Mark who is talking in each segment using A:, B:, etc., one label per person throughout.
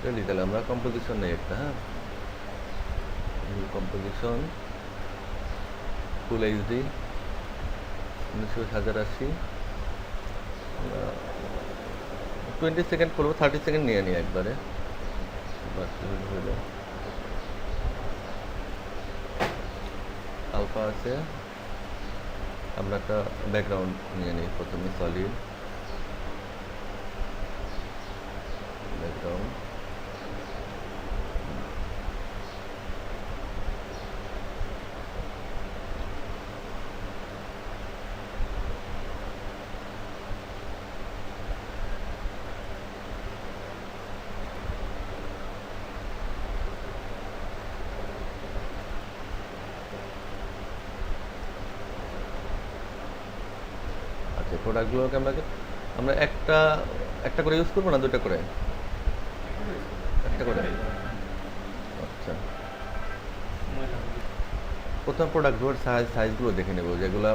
A: Ready, তাহলে আমরা composition নেই একটা। হ্যাঁ, কম্পোজিশন ফুল এইচডি 1980। আমরা 20 সেকেন্ড করবো, 30 সেকেন্ড নিয়ে নিই একবারে। আলফা আছে, আমরা একটা ব্যাকগ্রাউন্ড নিয়ে নিই প্রথমে, সলিড ব্যাকগ্রাউন্ড। আচ্ছা, প্রোডাক্টগুলোকে আমরা একটা একটা করে ইউজ করবো না দুটো করে? একটা করে। আচ্ছা, প্রথম প্রোডাক্টগুলোর সাইজগুলো দেখে নেব, যেগুলো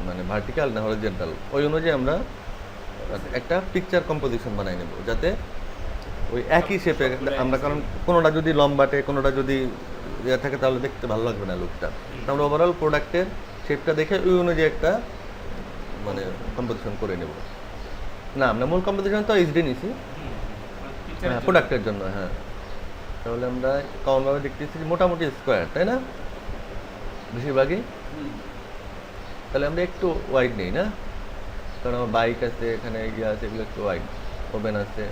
A: মানে ভার্টিক্যাল না হরিজন্টাল, ওই অনুযায়ী আমরা একটা পিকচার কম্পোজিশন বানাই নেব, যাতে ওই একই শেপে আমরা, কারণ কোনোটা যদি লম্বাটে কোনোটা যদি ইয়ে থাকে তাহলে দেখতে ভালো লাগবে না লুকটা। আমরা ওভারঅল প্রোডাক্টের শেপটা দেখে ওই অনুযায়ী একটা মানে কম্পোজিশন করে নেব। না, আমরা মূল কম্পোজিশন তো এইচডি নিছি, হ্যাঁ প্রোডাক্টের জন্য। হ্যাঁ, তাহলে আমরা কমনভাবে দেখতেছি মোটামুটি স্কোয়ার, তাই না বেশিরভাগই? তাহলে আমরা একটু ওয়াইড নেই না, কারণ আমার বাইক আছে এখানে, ইয়ে আছে, এগুলো একটু ওয়াইড। ওভেন আছে,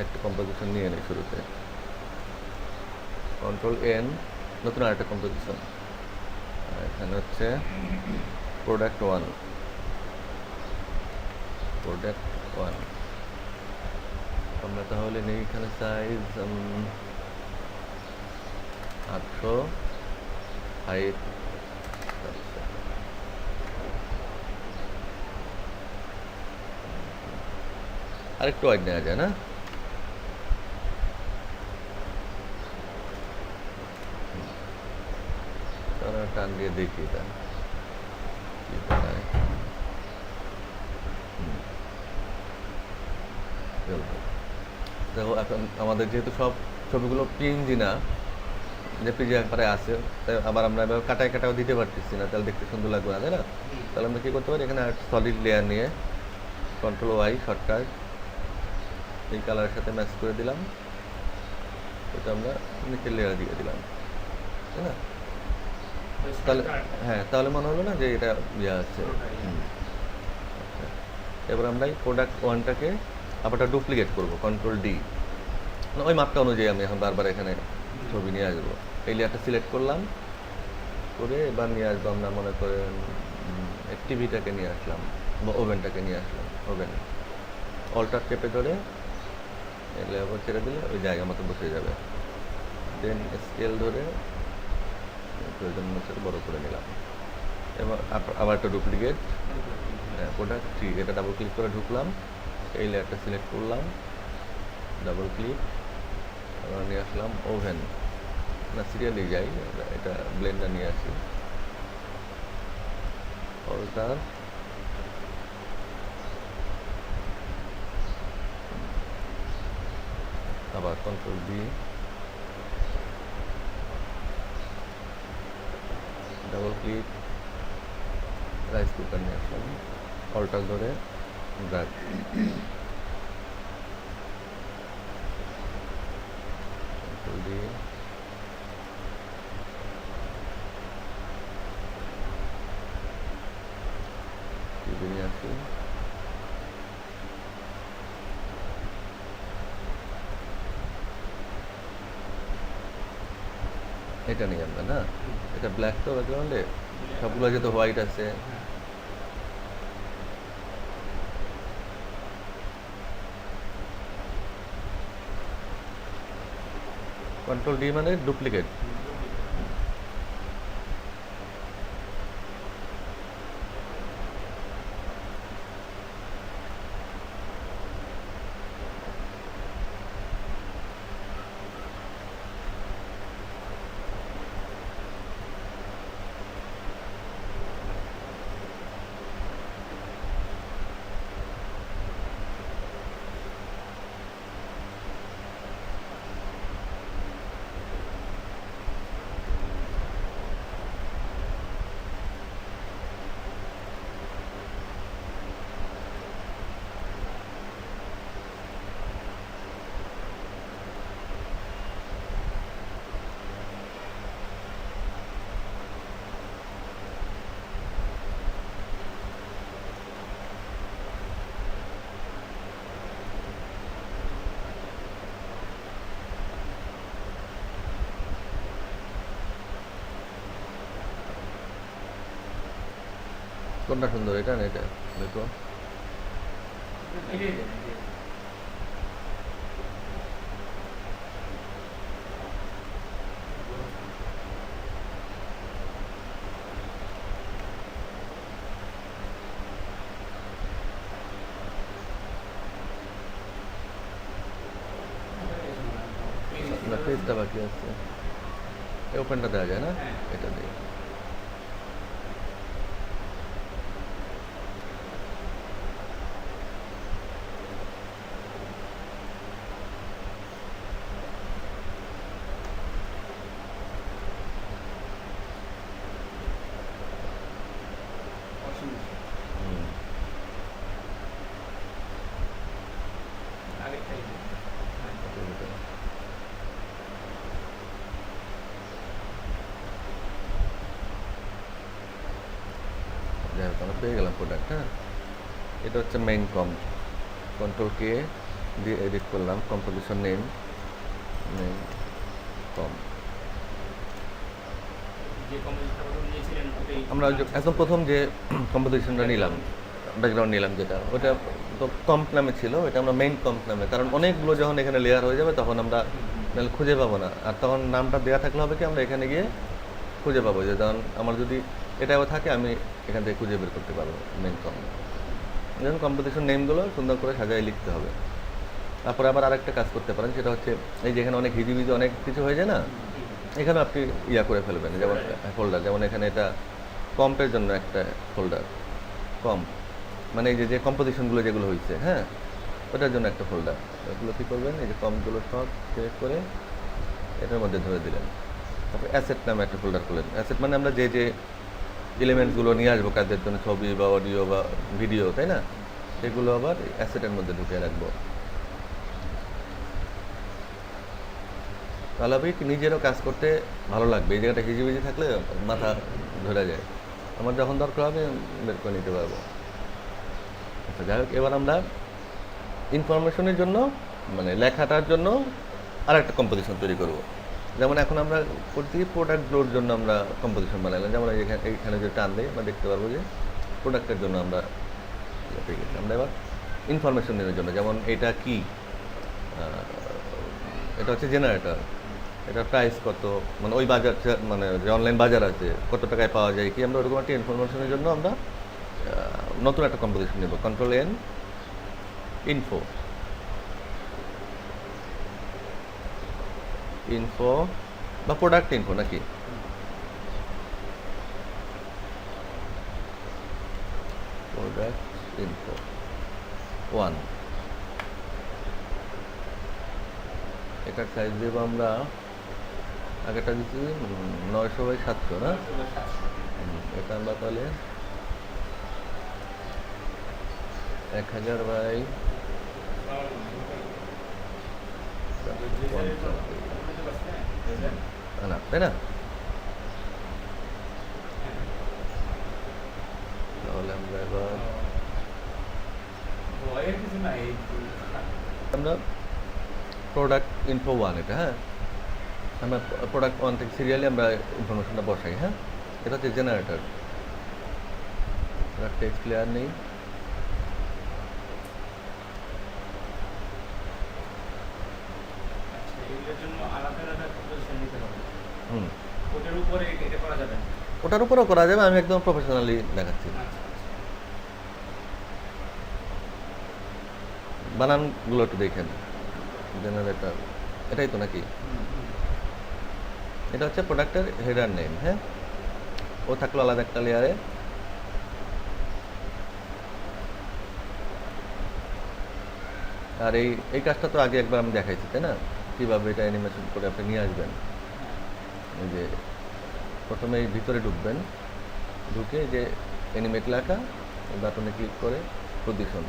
A: একটা কম্পোজিশন নিয়ে নেই শুরুতে। কন্ট্রোল N, নতুন আরেকটা কম্পোজিশন। এখানে হচ্ছে প্রোডাক্ট 1। আমরা তাহলে নেই এখানে সাইজ 800, হাইট আরেকটু ওয়াইড নেওয়া যায় না? টান দিয়ে দেখি এটা কি বানায়। দেখো, এখন আমাদের যেহেতু সব ছবিগুলো পিএনজি না, জেপিজি আকারে আছে, তাই আবার আমরা এবার কাটায় কাটাও দিতে পারতেছি না, তাহলে দেখতে সুন্দর লাগবে না, তাই না? তাহলে আমরা কী করতে পারি, এখানে সলিড লেয়ার নিয়ে কন্ট্রোল Y শর্টকাট এই কালারের সাথে ম্যাচ করে দিলাম, এটা আমরা নিচের লেয়ার দিয়ে দিলাম, তাই না? তাহলে হ্যাঁ, তাহলে মনে হলো না যে এটা ইয়ে আছে। আচ্ছা, এবার আমরা এই প্রোডাক্ট 1টাকে আবার ডুপ্লিকেট করবো, কন্ট্রোল D। ওই মাপটা অনুযায়ী আমি এখন বারবার এখানে ছবি নিয়ে আসবো। এই লেয়ারটা সিলেক্ট করলাম, করে এবার নিয়ে আসবো আমরা, মনে করেন টিভিটাকে নিয়ে আসলাম বা ওভেনটাকে নিয়ে আসলাম। ওভেন অল্টার চেপে ধরে এগুলো আবার ছেড়ে দিলে ওই জায়গা মতো বসে যাবে। দেন স্কেল ধরে প্রয়োজন অনুসারে বড় করে নিলাম। এবার আবার একটা ডুপ্লিকেট প্রোডাক্ট 3, এটা ডাবল ক্লিক করে ঢুকলাম, এই লেয়ারটা সিলেক্ট করলাম, ডাবল ক্লিক, আবার নিয়ে আসলাম ওভেন, না সিরিয়ালি যাই, এটা ব্লেন্ডার নিয়ে আসি, অল্টার আবার control D, double click, rice cooker নিয়ে আসলাম, অল্টার ধরে ড্র্যাগ, কন্ট্রোল D, টিভি নিয়ে আসি, এটা নিয়ে আমরা না, এটা ব্ল্যাক তো ব্যাকগ্রাউন্ডে, সবগুলো যেহেতু হোয়াইট আছে, কন্ট্রোল D মানে ডুপ্লিকেট। কোনটা সুন্দর, এটা না এটা? দেখো না, পেজটা বাকি আছে। এই ওপেনটা দেওয়া যায় না, এটা দিয়ে। হুম। যাই হোক, আমরা পেয়ে গেলাম প্রোডাক্ট। হ্যাঁ, এটা হচ্ছে মেইন কন্ট্রোল কে দিয়ে এডিট করলাম, কম্পোজিশন নেম নেম কম। আমরা একদম প্রথম যে কম্পোজিশনটা নিলাম, ব্যাকগ্রাউন্ড নিলাম, যেটা ওটা তো কম্প নামে ছিল, এটা আমরা মেইন কম্প নামে, কারণ অনেকগুলো যখন এখানে লেয়ার হয়ে যাবে তখন আমরা নাহলে খুঁজে পাবো না। আর তখন নামটা দেওয়া থাকলে হবে কি, আমরা এখানে গিয়ে খুঁজে পাবো, যে যখন আমার যদি এটা থাকে আমি এখান থেকে খুঁজে বের করতে পারবো মেইন কম্প। যেমন কম্পোজিশন নেমগুলো সুন্দর করে সাজায় লিখতে হবে। তারপরে আবার আরেকটা কাজ করতে পারেন, সেটা হচ্ছে এই যেখানে অনেক হিজিবিজি অনেক কিছু হয়ে যায় না, এখানে আপনি ইয়া করে ফেলবেন, যেমন ফোল্ডার, যেমন এখানে এটা কম্পের জন্য একটা ফোল্ডার, কম্প মানে এই যে কম্পোজিশনগুলো যেগুলো হয়েছে, হ্যাঁ, ওটার জন্য একটা ফোল্ডার। এগুলো কী করবেন, এই যে কম্পগুলো সব সিলেক্ট করে এটার মধ্যে ধরে দিলেন। তারপর অ্যাসেট নামে একটা ফোল্ডার করলেন। অ্যাসেট মানে আমরা যে এলিমেন্টসগুলো নিয়ে আসবো কাজের জন্য, ছবি বা অডিও বা ভিডিও, তাই না, সেগুলো আবার অ্যাসেটের মধ্যে ঢুকিয়ে রাখবো। তাহলে হবে কি, নিজেরও কাজ করতে ভালো লাগবে। এই জায়গাটা হিজিবিজি থাকলে মাথা ধরে যায়, আমার যখন দরকার হবে বের করে নিতে পারবো। আচ্ছা, যাই হোক, এবার আমরা ইনফরমেশনের জন্য মানে লেখাটার জন্য আর একটা কম্পোজিশন তৈরি করব। যেমন এখন আমরা করছি প্রোডাক্টগুলোর জন্য আমরা কম্পোজিশন বানাইলাম, যেমন এইখানে যে টান দিই আমরা দেখতে পারবো যে প্রোডাক্টের জন্য আমরা পেয়ে গেছি। আমরা এবার ইনফরমেশনের জন্য, যেমন এটা কি, এটা হচ্ছে জেনারেটর, এটা প্রাইস কত, মানে ওই বাজার, মানে যে অনলাইন বাজার আছে কত টাকায় পাওয়া যায় কি, আমরা ওরকম একটা ইনফরমেশনের জন্য আমরা নতুন একটা কম্পোজিশন নেব, কন্ট্রোল এন, ইনফো, ইনফো বা প্রোডাক্ট ইনফো নাকি, প্রোডাক্ট ইনফো 1। এটার সাইজ দেবো আমরা, আগেটা দিচ্ছি 900x700 না, এটা আমরা তাহলে 1000x50 না, তাই না? তাহলে আমরা এবার আমরা প্রোডাক্ট ইনফো 1, এটা, হ্যাঁ, আমরা প্রোডাক্ট 1 থেকে সিরিয়ালি আমরা ইনফরমেশনটা বসাই। হ্যাঁ, এটা হচ্ছে জেনারেটর, টেক্সট লেয়ার নেই, ওটার উপরেও করা যাবে, আমি একদম প্রফেশনালি দেখাচ্ছি। বানানগুলো একটু দেখেন, জেনারেটর এটাই তো নাকি, এটা হচ্ছে প্রোডাক্টের হেডার নেম। হ্যাঁ, ও থাকলো আলাদা একটা লেয়ারে। আর এই কাজটা তো আগে একবার আমি দেখাইছি, তাই না, কীভাবে এটা অ্যানিমেশন করে আপনি নিয়ে আসবেন। এই যে প্রথমে এই ভিতরে ঢুকবেন, ঢুকে যে অ্যানিমেট লেখা বাটনে ক্লিক করে পজিশন,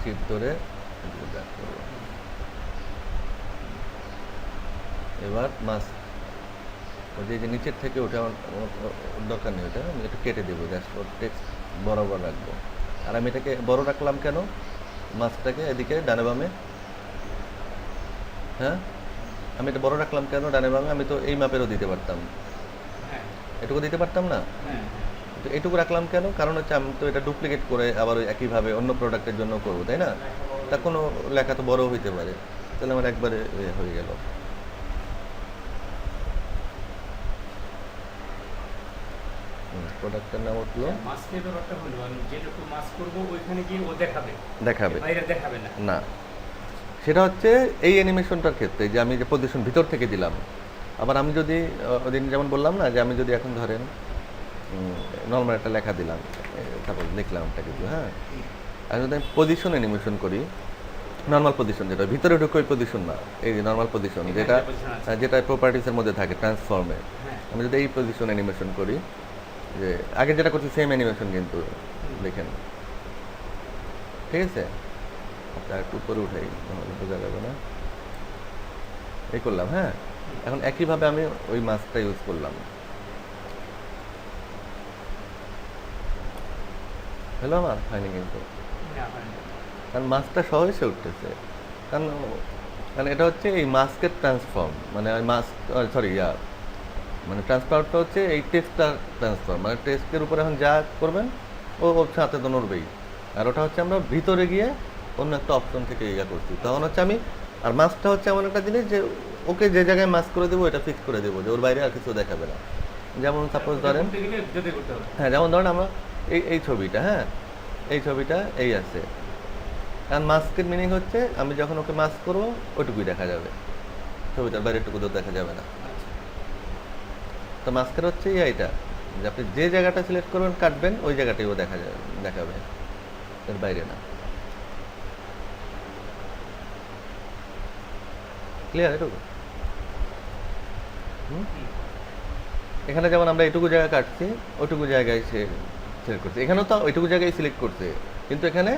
A: শিফট ধরে ব্যাক করবো। এবার মাস্ক ওই যে নিচের থেকে ওটা আমার দরকার নেই, ওটা আমি একটু কেটে দেবো, জাস্ট ওর টেক্সট বরাবর রাখবো। আর আমি এটাকে বড় রাখলাম কেন, মাস্কটাকে এদিকে ডানে বামে, হ্যাঁ আমি এটা বড় রাখলাম কেন ডানে বামে, আমি তো এই মাপেরও দিতে পারতাম, এটুকু দিতে পারতাম না, তো এটুকু রাখলাম কেন, কারণ হচ্ছে আমি তো এটা ডুপ্লিকেট করে আবার ওই একইভাবে অন্য প্রোডাক্টের জন্য করবো, তাই না? তা কোনো লেখা তো বড় হইতে পারে, তাহলে আমার একবারে হয়ে গেল। প্রোডাক্টের নাম উঠলো,
B: মাস্কের ব্যাপারটা হলো আমি যেটুকু মাস্ক করব ওইখানে গিয়ে ও দেখাবে,
A: দেখাবে
B: বাইরে দেখাবে না।
A: না, সেটা হচ্ছে এই অ্যানিমেশনটার ক্ষেত্রে যে আমি যে পজিশন ভিতর থেকে দিলাম। আবার আমি যদি ওদিন যেমন বললাম না যে আমি যদি এখন ধরেন নর্মাল একটা লেখা দিলাম, তারপর লিখলাম একটা কিছু, হ্যাঁ আমি যদি পজিশন অ্যানিমেশন করি, নর্মাল পজিশন যেটা ভিতরে ঢুকে ওই পজিশন না, এই যে নর্মাল পজিশন যেটা যেটা প্রপার্টিসের মধ্যে থাকে ট্রান্সফর্মে, আমি যদি এই পজিশন অ্যানিমেশন করি, যে আগে যেটা করছি সেম অ্যানিমেশন কিন্তু দেখেন, ঠিক আছে? আপনার একটু উপরে উঠাই, নাহলে বোঝা যাবে না, এই করলাম, হ্যাঁ এখন একইভাবে আমি ওই মাস্কটা ইউজ করলাম, হলো আমার হয়নি কিন্তু, কারণ মাস্কটা সহজে সে উঠতেছে, কারণ কারণ এটা হচ্ছে এই মাস্কের ট্রান্সফর্ম, মানে ওই মাস্ক সরি মানে ট্রান্সফারটা হচ্ছে এই টেক্সটটা ট্রান্সফার, মানে টেক্সটের উপরে এখন যা করবেন ও ওর সাথে তো নড়বেই, আর ওটা হচ্ছে আমরা ভিতরে গিয়ে অন্য একটা অপশন থেকে ইয়া করছি, তখন হচ্ছে আমি, আর মাস্কটা হচ্ছে এমন একটা জিনিস যে ওকে যে জায়গায় মাস্ক করে দেবো এটা ফিক্স করে দেবো যে ওর বাইরে আর কিছু দেখাবে না। যেমন সাপোজ ধরেন, হ্যাঁ যেমন ধরেন আমরা এই ছবিটা, হ্যাঁ এই ছবিটা এই আছে, কারণ মাস্কের মিনিং হচ্ছে আমি যখন ওকে মাস্ক করবো ওইটুকুই দেখা যাবে, ছবিটার বাইরেটুকু তো দেখা যাবে না। তো মাস্কের হচ্ছে এইটা যে আপনি যে জায়গাটা সিলেক্ট করবেন কাটবেন ওই জায়গাটাই ও দেখাবে, এর বাইরে না। ক্লিয়ার এটুকু? এখানে যেমন আমরা এটুকু জায়গা কাটছি ওইটুকু জায়গায় সে সিলেক্ট করছে, এখানেও তো ওইটুকু জায়গায় সিলেক্ট করছে, কিন্তু এখানে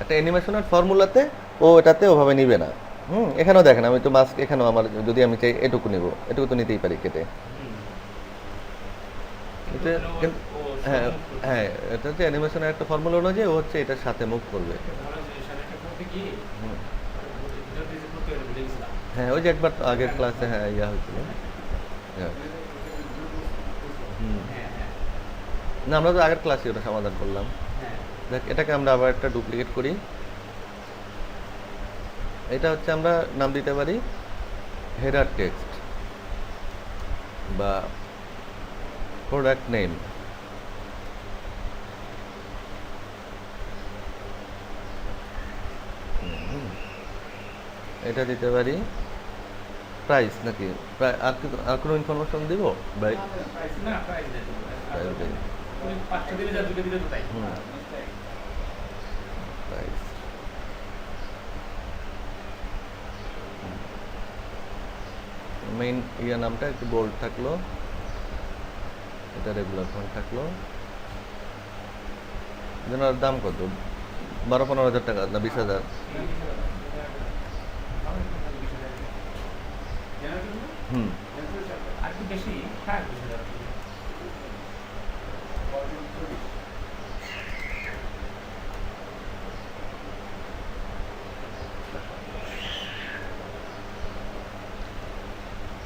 A: একটা অ্যানিমেশনের ফর্মুলাতে ও এটাতে ওভাবে নিবে না। এখানেও দেখেন আমি তো মাস্ক, এখানেও আমার যদি আমি চাই এটুকু নিব, এটুকু তো নিতেই পারি কেটে, হ্যাঁ হ্যাঁ এটা হচ্ছে অ্যানিমেশনের একটা ফর্মুলা অনুযায়ী ও হচ্ছে এটার সাথে মুভ করবে। হ্যাঁ ওই যে একবার আগের ক্লাসে হ্যাঁ ইয়া হয়েছিল, না আমরা তো আগের ক্লাসে ওটা সমাধান করলাম। দেখ এটাকে আমরা আবার একটা ডুপ্লিকেট করি, এটা হচ্ছে আমরা নাম দিতে পারি হেডার টেক্সট বা প্রোডাক্ট নেম, এটা দিতে পারি প্রাইস নাকি আর কোনো ইনফরমেশন দিব ভাই? মেইন ইয়া নামটা একটু বোল্ড থাকলো, এটা রেগুলার ফন্ট থাকলো, যেনার দাম কত 12-15 হাজার টাকা না 20,000?
B: আর কি বেশি? হ্যাঁ 20,000।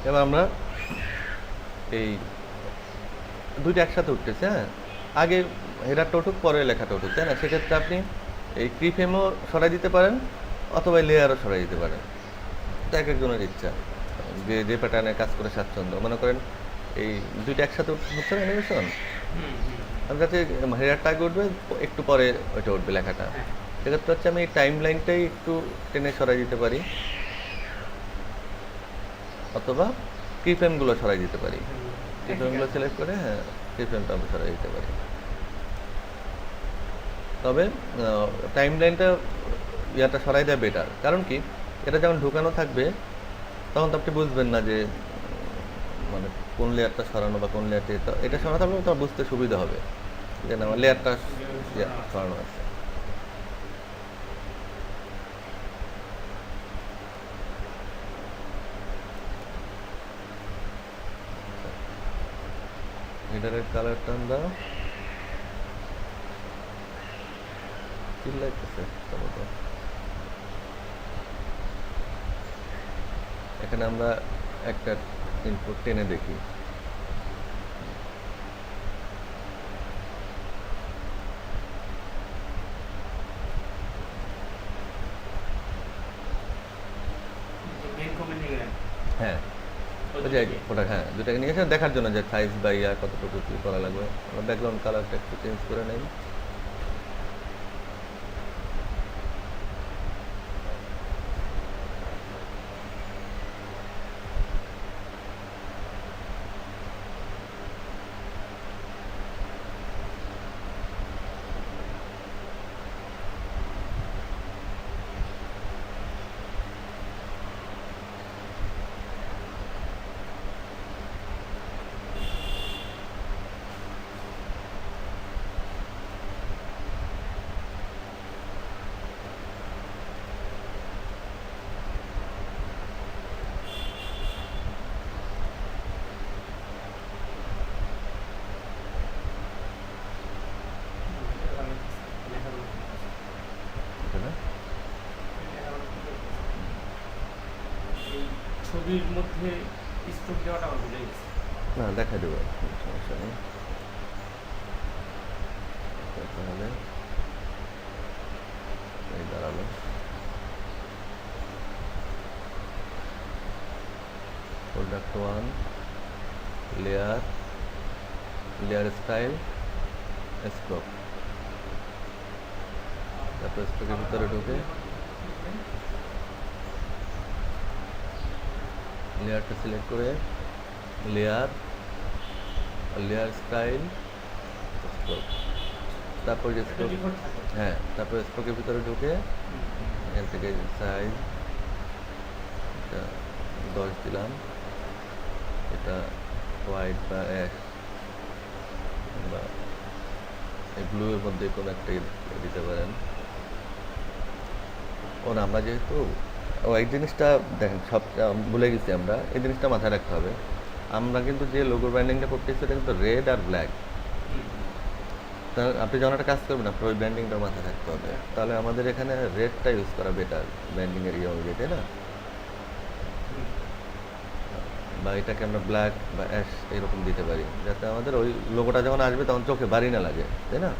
A: এবার আমরা এই দুইটা একসাথে উঠতেছে, হ্যাঁ আগে হেডারটা উঠুক পরে লেখাটা উঠুক, তাই না? সেক্ষেত্রে আপনি এই ক্রিফ্রেমও সরাই দিতে পারেন অথবা লেয়ারও সরাই দিতে পারেন, এটা এক একজনের ইচ্ছা, যে যে প্যাটার্নে কাজ করে স্বাচ্ছন্দ্য। মনে করেন এই দুইটা একসাথে হচ্ছে না অ্যানিমেশন, আমি কাছে হেডারটা আগে উঠবে একটু পরে ওইটা উঠবে লেখাটা, সেক্ষেত্রে হচ্ছে আমি এই টাইম লাইনটাই একটু টেনে সরাই দিতে পারি অথবা কিফ্রেমগুলো সরাই দিতে পারি, কিফ্রেমগুলো সিলেক্ট করে হ্যাঁ কিফ্রেমটা আমরা সরাই দিতে পারি। তবে টাইম লাইনটা ইয়াটা সরাই দেওয়া বেটার, কারণ কি এটা যখন ঢুকানো থাকবে তখন তো আপনি বুঝবেন না যে মানে কোন লেয়ারটা সরানো বা কোন লেয়ারটা, এটা সরাতে হবে তোমার বুঝতে সুবিধা হবে যে না আমার লেয়ারটা সরানো আছে। হেডারের কালারটা আমরা চিল্লাইতেছে টমেটো। এখানে আমরা একটা ইনপুট টেনে দেখি।
B: মেন কমেন্ট নিয়ে গেলেন
A: হ্যাঁ ওই যে ওটা, হ্যাঁ দুটাকে নিয়ে এসে দেখার জন্য যে সাইজ বা ইয়া কতটুকু কী করা লাগবে। আমরা ব্যাকগ্রাউন্ড কালারটা একটু চেঞ্জ করে নেই। এটা না?
B: এই ছবির মধ্যে স্ট্রোক দেওয়াটা আমার ভুলে গেছে।
A: না দেখা দেবো, কোনো সমস্যা নেই। তাহলে এই দাঁড়ালো product 1, layer, layer style, stroke. তারপর স্ট্রোকের ভিতরে ঢুকে লেয়ারটা সিলেক্ট করে লেয়ার, লেয়ার স্টাইল, স্ট্রোক। তারপর যে স্ট্রোক,
B: ডিফল্ট থাকে।
A: হ্যাঁ তারপর স্ট্রোকের ভিতরে ঢুকে এখান থেকে সাইজ এটা 10 দিলাম। এটা হোয়াইট বা অ্যাশ বা এই ব্লু এর মধ্যে কোনো একটা দিতে পারেন। ও না, আমরা যেহেতু এই জিনিসটা দেখেন সব ভুলে গেছি আমরা, এই জিনিসটা মাথায় রাখতে হবে। আমরা কিন্তু যে লোগো ব্র্যান্ডিংটা করতেছি এটা কিন্তু রেড আর ব্ল্যাক। তাহলে আপনি যখন একটা কাজ করবেন আপনার ওই ব্র্যান্ডিংটা মাথায় রাখতে হবে। তাহলে আমাদের এখানে রেডটা ইউজ করা বেটার ব্র্যান্ডিংয়ের ইয়ে অনুযায়ী, তাই না? বা এটাকে আমরা ব্ল্যাক বা অ্যাশ এরকম দিতে পারি, যাতে আমাদের ওই লোগোটা যখন আসবে তখন চোখে ভারী না লাগে, তাই না?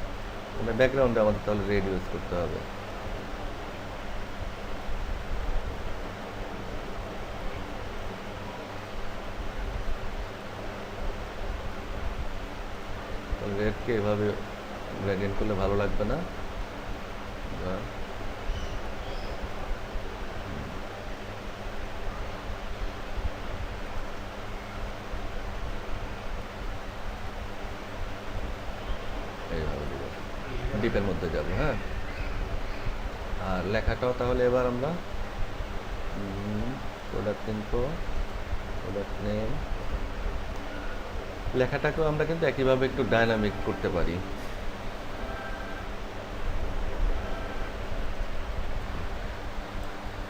A: মানে ব্যাকগ্রাউন্ডে আমাদের তাহলে রেড ইউজ করতে হবে। রেডকে এভাবে গ্রেডিয়েন্ট করলে ভালো লাগবে না। এইভাবে দিব, ডিপের মধ্যে যাব। হ্যাঁ, আর লেখাটাও তাহলে এবার আমরা প্রোডাক্ট ইনফো, প্রোডাক্ট নেম, লেখাটাকেও আমরা কিন্তু একইভাবে একটু ডাইনামিক করতে পারি।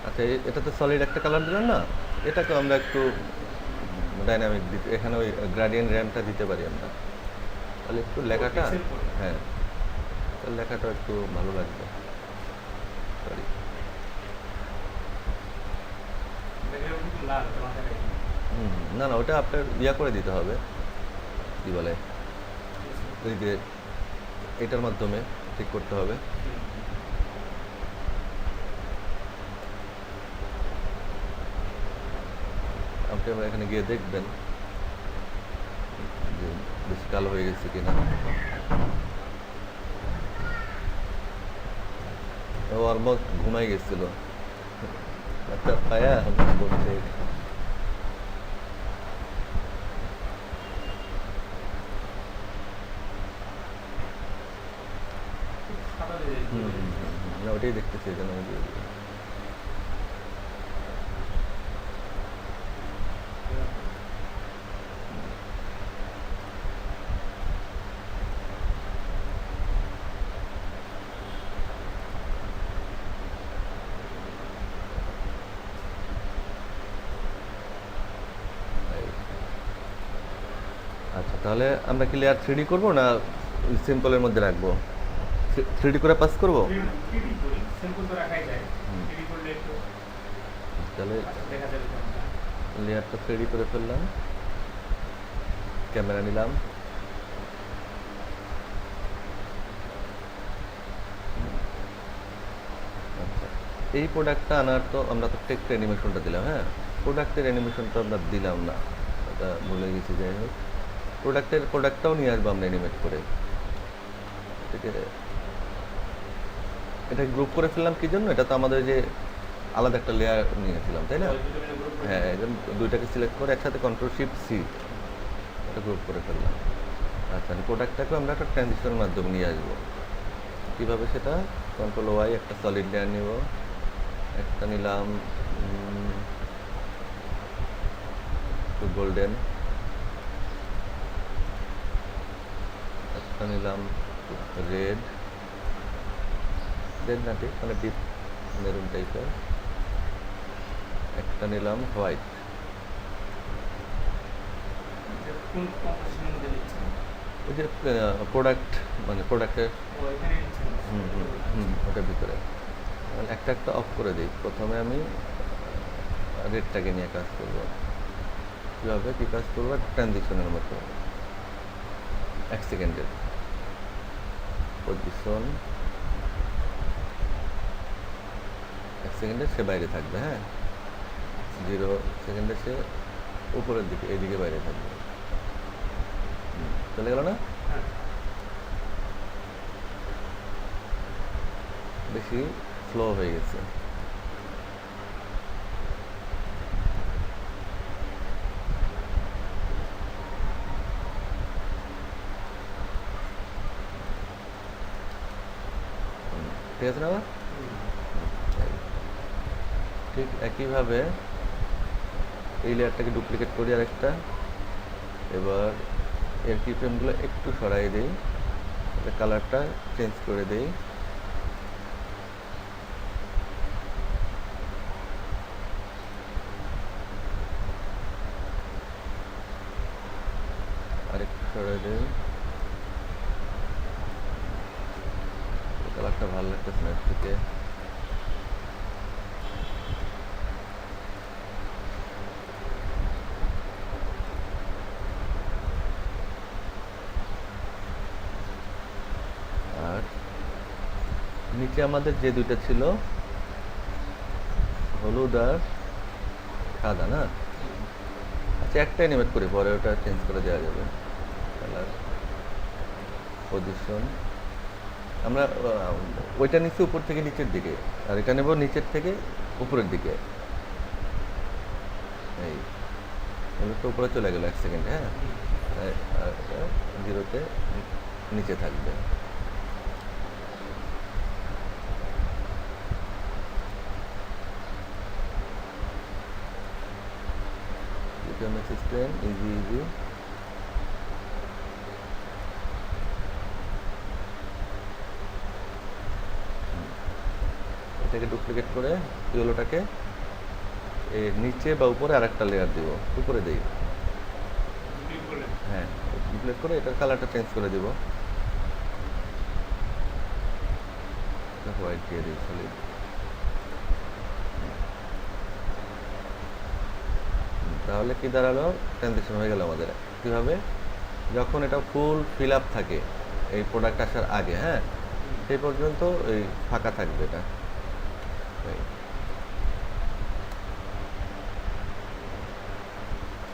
A: আচ্ছা, এটা তো সলিড একটা কালার দিলাম না, এটাকেও আমরা একটু ডাইনামিক দিতে, এখানে ওই গ্রেডিয়েন্ট র্যাম্পটা দিতে পারি আমরা, তাহলে একটু লেখাটা, হ্যাঁ তাহলে লেখাটা একটু ভালো লাগবে। সরি, না না ওটা আপনার ইয়া করে দিতে হবে, কী বলে ওই যে এটার মাধ্যমে ঠিক করতে হবে। আপনি আবার এখানে গিয়ে দেখবেন যে বেশি কালো হয়ে গেছে কিনা। ও অলমোস্ট ঘুমাই গেছিল, একটা পায়া বলছে। না ওটাই দেখতেছি, এই জন্য আমি দিয়ে দিই। আচ্ছা, তাহলে আমরা কি লেয়ার 3D করবো না সিম্পলের মধ্যে রাখবো? 3D করে পাস করবো?
B: 3D করি, সিম্পল তো রাখাই যায়।
A: হুম।
B: 3D করলে একটু
A: তাহলে
B: দেখা যাবে কেমনটা।
A: লেয়ারটা 3D করে ফেললাম, ক্যামেরা নিলাম, আচ্ছা এই প্রোডাক্টটা আনার তো আমরা তো টেক্সট অ্যানিমেশনটা দিলাম, হ্যাঁ প্রোডাক্টের অ্যানিমেশনটা আমরা দিলাম না, এটা ভুলে গেছি। যাই হোক প্রোডাক্টটাও নিয়ে আসবো আমরা অ্যানিমেট করে। ঠিক আছে, এটা গ্রুপ করে ফেললাম কি জন্য? এটা তো আমাদের যে আলাদা একটা লেয়ার নিয়েছিলাম, তাই না?
B: ওই দুটো মিলে group করে
A: হ্যাঁ একদম দুইটাকে সিলেক্ট করে একসাথে Ctrl+Shift+C এটা গ্রুপ করে ফেললাম। আচ্ছা প্রোডাক্টটাকে আমরা একটা ট্রানজিশনের মাধ্যমে নিয়ে আসবো। কীভাবে সেটা? Ctrl+Y একটা সলিড লেয়ার নিব, একটা নিলাম একটু গোল্ডেন, একটা নিলাম রেড, রেড না ঠিক মানে ডিপ মেরুন টাইপের, একটা নিলাম হোয়াইট।
B: যে কোন কম্পোজিশনের মধ্যে দিচ্ছেন?
A: ওই যে প্রোডাক্ট মানে প্রোডাক্টের
B: ও এখানে দিচ্ছেন।
A: ওটার ভিতরে মানে একটা একটা অফ করে দিই। প্রথমে আমি রেডটাকে নিয়ে কাজ করবো। কীভাবে কী কাজ করবো? ট্রানজিশনের মতো 1 সেকেন্ডের পজিশন, 1 সেকেন্ডে সে বাইরে থাকবে, হ্যাঁ 0 সেকেন্ডে সে উপরের দিকে এইদিকে বাইরে থাকবে। চলে গেল না?
B: হ্যাঁ।
A: বেশি স্লো হয়ে গেছে। ঠিক আছে না? ঠিক একইভাবে এই লেয়ারটাকে ডুপ্লিকেট করি আর একটা। এবার এর কি ফ্রেমগুলো একটু সরাই দিই, কালারটা চেঞ্জ করে দিই। আরেকটু সরাই দিই, কালারটা ভালো লাগতেছে না এর থেকে। আর নিচে আমাদের যে দুইটা ছিল হলুদ আর সাদা না, আচ্ছা একটা অ্যানিমেট করি, পরে ওটা চেঞ্জ করে দেওয়া যাবে। কালার পজিশন আমরা ওইটা নিচ্ছি উপর থেকে নিচের দিকে, আর এটা নেব নিচের থেকে উপরের দিকে। এই তো উপরে চলে গেল 1 সেকেন্ডে, হ্যাঁ আর এটা 0-তে নিচে থাকবে। System easy easy. এটাকে ডুপ্লিকেট করে ইয়েলোটাকে এর নিচে বা উপরে আরেকটা লেয়ার দিব, উপরে দিই।
B: ক্লিক করলেন।
A: হ্যাঁ ডুপ্লিকেট করে এটার কালারটা চেঞ্জ করে দিব, হোয়াইট দিয়ে দিই সলিড। তাহলে কি দাঁড়ালো? ট্রানজিশন হয়ে গেল আমাদের। কীভাবে? যখন এটা ফুল ফিল আপ থাকে এই প্রোডাক্ট আসার আগে, হ্যাঁ সেই পর্যন্ত এই ফাঁকা থাকবে এটা।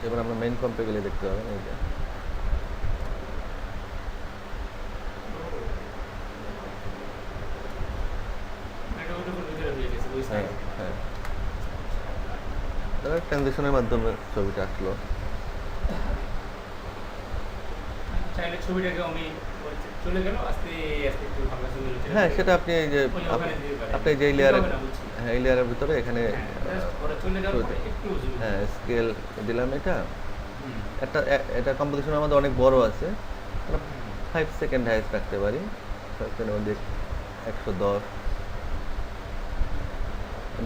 A: এবার আমরা মেইন কম্পে গেলে দেখতে পাবেন এই যে
B: এটা ওটা ভিতরে হয়ে গেছে ওই
A: হ্যাঁ
B: সাইড।
A: হ্যাঁ তাহলে ট্রানজিশনের মাধ্যমে ছবিটা আসলো।
B: চাইলে ছবিটাকে আমি চলে গেল আস্তে আস্তে একটু হালকা ছবি হচ্ছে।
A: হ্যাঁ সেটা আপনি এই যে
B: ওই ওখানে দিতে পারেন।
A: আপনি যেই লেয়ারে,
B: হবে না বলছি।
A: হ্যাঁ এই লেয়ারের ভিতরে এখানে
B: হ্যাঁ, just ওরা চলে যাওয়ার পরে একটু zoom
A: হ্যাঁ স্কেল দিলাম। এটা
B: হুম।
A: এটা কম্পোজিশন আমাদের অনেক বড় আছে, 5 সেকেন্ড হাইস্ট রাখতে পারি। 5 সেকেন্ডের মধ্যে 110,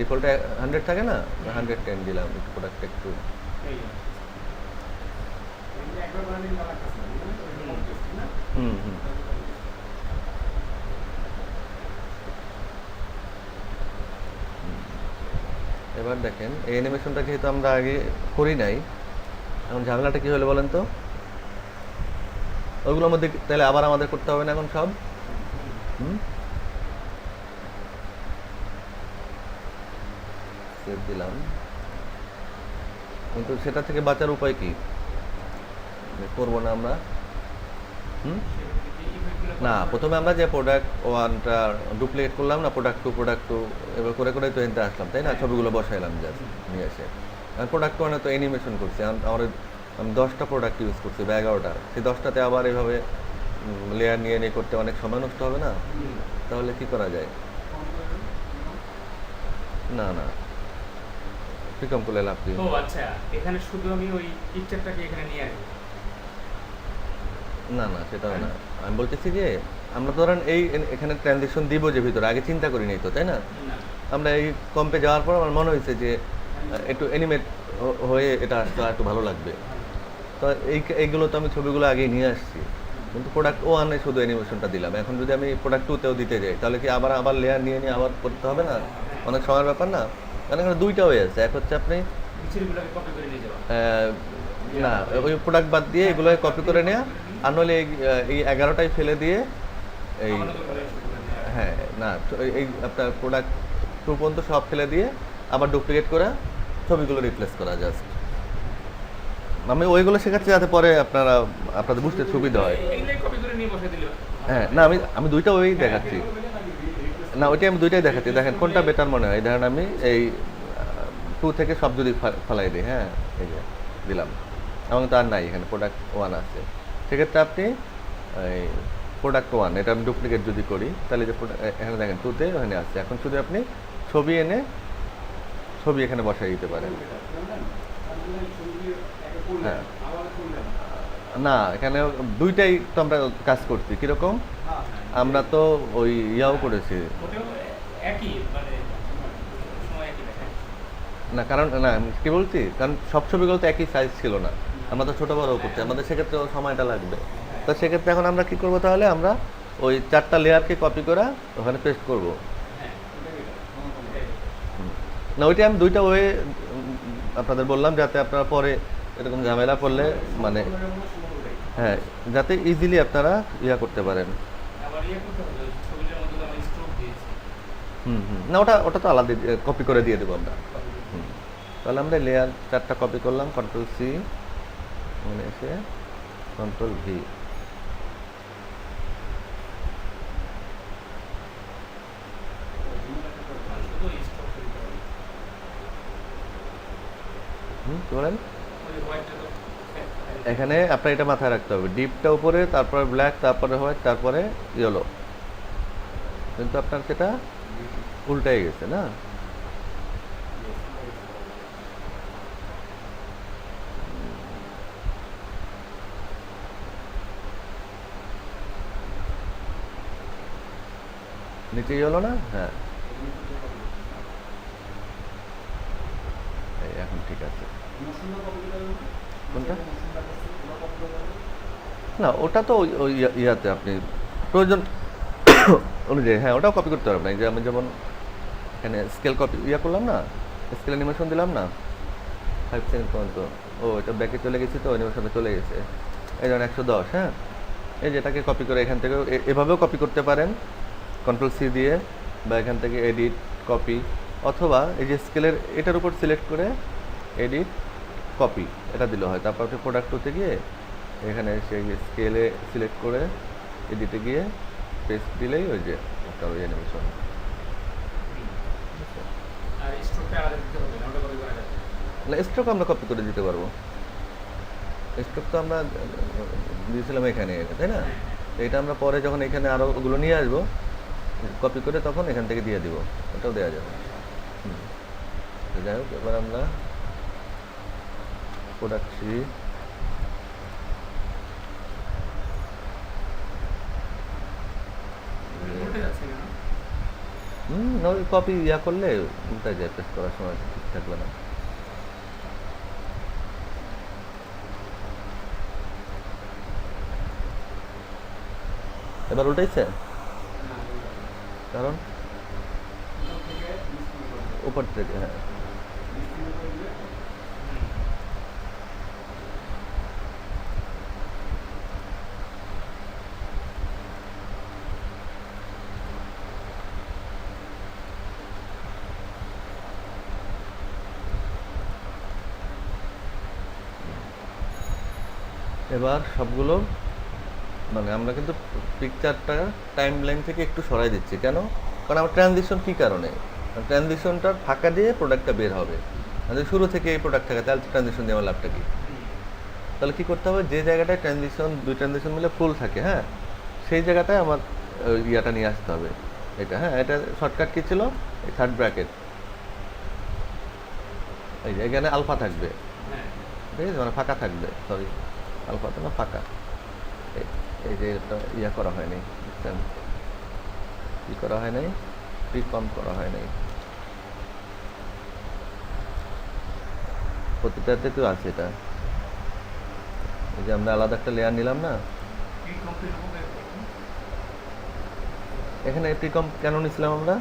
A: ডিফল্টে 100 থাকে না, 110 দিলাম। একটু প্রোডাক্ট একটু
B: এই যে।
C: একবার বানালে কালার কাছে না ওই না
A: হুম হুম এবার দেখেন এই অ্যানিমেশনটা যেহেতু আমরা আগে করি নাই, এখন ঝামেলাটা কি হলো বলেন তো? ওইগুলোর মধ্যে তাহলে আবার আমাদের করতে হবে না এখন সব? হুম, সেভ দিলাম, কিন্তু সেটা থেকে বাঁচার উপায় কি? করবো না আমরা? হুম, না, প্রথমে আমরা যে প্রোডাক্ট ওয়ানটা ডুপ্লিকেট করলাম না, প্রোডাক্ট টু এবার করে করে তো এনতে আসলাম, তাই না? ছবিগুলো বসাইলাম জাস্ট নিয়ে এসে। আর প্রোডাক্ট ওয়ানে তো অ্যানিমেশন করছি আমার, আমি 10টা প্রোডাক্ট ইউজ করছি বা 11টা, সেই 10টাতে আবার এভাবে লেয়ার নিয়ে নিয়ে করতে অনেক সময় নষ্ট হবে না? তাহলে কি করা যায়? না না, প্রিকম করলে লাভ কি?
B: ও আচ্ছা, এখানে শুধু আমি ওই পিকচারটাকে এখানে নিয়ে আসবো।
A: না না, সেটাও না, আমি বলতেছি যে আমরা ধরেন এই এখানে ট্রানজিশন দিব যে ভিতরে, আগে চিন্তা করি নাই তো, তাই না?
B: না
A: আমরা এই কম্পে যাওয়ার পর আমার মনে হয়েছে যে একটু অ্যানিমেট হয়ে এটা আসলে একটু ভালো লাগবে। তো এইগুলো তো আমি ছবিগুলো আগেই নিয়ে আসছি, কিন্তু প্রোডাক্ট ওয়ানে শুধু অ্যানিমেশনটা দিলাম। এখন যদি আমি প্রোডাক্ট টুতেও দিতে যাই তাহলে কি আবার আবার লেয়ার নিয়ে নিয়ে আবার করতে হবে না? অনেক সময়ের ব্যাপার না? কারণ এখানে দুইটা হয়ে আছে, এক হচ্ছে আপনি
B: পিকচারগুলোকে কপি করে নিয়ে যাওয়া।
A: না ওই প্রোডাক্ট বাদ দিয়ে এগুলো কপি করে নেওয়া, আর নইলে এই 11টাই ফেলে দিয়ে এই
B: আবার নতুন করে শুরু করে নেওয়া।
A: হ্যাঁ না এই আপনার প্রোডাক্ট টু পর্যন্ত সব ফেলে দিয়ে আবার ডুপ্লিকেট করা, ছবিগুলো রিপ্লেস করা জাস্ট। আমি ওইগুলো শেখাচ্ছি যাতে পরে আপনাদের বুঝতে সুবিধা হয়।
B: এগুলোই কপি করে নিয়ে বসে দিলে।
A: হ্যাঁ না, আমি দুইটা ওই দেখাচ্ছি, না ওইটাই আমি দুইটাই দেখাচ্ছি। দেখেন কোনটা বেটার মনে হয়। ধরেন আমি এই 2 থেকে সব যদি ফেলাই দিই, হ্যাঁ এই যে দিলাম, এবং তো আর নাই, এখানে প্রোডাক্ট ওয়ান আছে, সেক্ষেত্রে আপনি এই প্রোডাক্ট ওয়ান এটা আমি ডুপ্লিকেট যদি করি তাহলে যে এখানে দেখেন 2তে ওখানে আছে, এখন শুধু আপনি ছবি এনে ছবি এখানে বসাই দিতে পারেন। হ্যাঁ না, এখানে দুইটাই তো আমরা কাজ করছি কীরকম, আমরা তো ওই ইয়াও করেছি
B: ওটাও একই, মানে সময় একই দেখায়।
A: না, কারণ না আমি কি বলছি, কারণ সব ছবিগুলো তো একই সাইজ ছিল না, আমরা তো ছোটো বড়ও করছি, আমাদের সেক্ষেত্রে সময়টা লাগবে। তো সেক্ষেত্রে এখন আমরা কি করব, তাহলে আমরা ওই 4টা লেয়ারকে কপি করে ওখানে পেস্ট করব।
B: হ্যাঁ,
A: না ওইটা আমি দুইটা ওয়ে আপনাদের বললাম যাতে আপনারা পরে এরকম ঝামেলা পড়লে মানে হ্যাঁ যাতে ইজিলি আপনারা ইয়া করতে পারেন।
B: আবার ইয়ে করতে হবে, ওই ছবিটার মধ্যে আমি স্ট্রোক দিয়েছি।
A: না ওটা তো আলাদা কপি করে দিয়ে দেবো আমরা। তাহলে আমরা লেয়ার 4টা কপি করলাম, কন্ট্রোল সি, মানে এসে কন্ট্রোল ভি,
B: শুধু স্ট্রোক দিতে হবে।
A: কি বলেন?
B: ওই হোয়াইটটা তো
A: এখানে আপনার এটা মাথায় রাখতে হবে, ডিপটা উপরে, তারপরে ব্ল্যাক, তারপরে হোয়াইট, তারপরে ইয়েলো, কিন্তু আপনার সেটা উল্টাই গেছে না? নিচে ইয়েলো না? হ্যাঁ এই এখন ঠিক আছে। কোনটা? না ওটা তো ওই ইয়াতে আপনি প্রয়োজন অনুযায়ী, হ্যাঁ ওটাও কপি করতে পারবেন না। এই যে আমি যেমন এখানে স্কেল কপি ইয়া করলাম না, স্কেল অ্যানিমেশন দিলাম না 5 সেকেন্ড পর্যন্ত, ও এটা ব্যাকে চলে গেছি তো অ্যানিমেশনে চলে গেছে। এই যেমন 110, হ্যাঁ এই যেটাকে কপি করে এখান থেকে এভাবেও কপি করতে পারেন কন্ট্রোল সি দিয়ে, বা এখান থেকে এডিট কপি, অথবা এই যে স্কেলের এটার উপর সিলেক্ট করে এডিট কপি এটা দিলে হয়। তারপর আপনি প্রোডাক্ট টুতে গিয়ে এখানে সেই স্কেলে সিলেক্ট করে এডিটে গিয়ে পেস্ট দিলেই ওই যে একটা ওই অ্যানিমেশন।
B: আর স্ট্রোকটা আলাদা দিতে হবে না, ওটা কপি করা যাবে।
A: না স্ট্রোক আমরা কপি করে দিতে পারবো, স্ট্রোক তো আমরা দিয়েছিলাম এখানে, তাই না? তো এটা আমরা পরে যখন এখানে আরও ওগুলো নিয়ে আসবো কপি করে তখন এখান থেকে দিয়ে দিব, ওটাও দেওয়া যাবে। তো যাই হোক, এবার আমরা প্রোডাক্ট সি,
B: উল্টে যাচ্ছে কেন?
A: ওই কপি ইয়া করলে উল্টা যায়, পেস্ট করার সময় ঠিক থাকবে না। এবার উল্টাইছে?
C: না,
A: কারণ
C: উপর থেকে মিস্ত্রি করবে।
A: উপর থেকে, হ্যাঁ।
C: মিস্ত্রি করবে।
A: এবার সবগুলো মানে আমরা কিন্তু পিকচারটা টাইম লাইন থেকে একটু সরাই দিচ্ছি কেন? কারণ আমার ট্রানজিশন কী কারণে? ট্রানজিশনটার ফাঁকা দিয়ে প্রোডাক্টটা বের হবে। যদি শুরু থেকে এই প্রোডাক্ট থাকে তাহলে ট্রানজিশন দিয়ে আমার লাভটা কী? তাহলে কী করতে হবে, যে জায়গাটায় ট্রানজিশন দুই ট্রানজিশন মিলে ফুল থাকে, হ্যাঁ, সেই জায়গাটায় আমার ইয়াটা নিয়ে আসতে হবে। এটা, হ্যাঁ, এটা শর্টকাট কী ছিল? এই থার্ড ব্র্যাকেট, এই যে এখানে আলফা থাকবে,
B: হ্যাঁ,
A: ঠিক আছে, মানে ফাঁকা থাকবে, সরি আলফা তো না, ফাঁকা। এই যে এটা ইয়া করা হয়নি, বুঝছেন? কী করা হয় নাই? প্রিকম করা হয় নাই। প্রতিটাতে তো আছে এটা। এই যে আমরা আলাদা একটা লেয়ার নিলাম না,
B: কমপ্লিট হবে।
A: এখানে প্রিকম কেন নিছিলাম আমরা?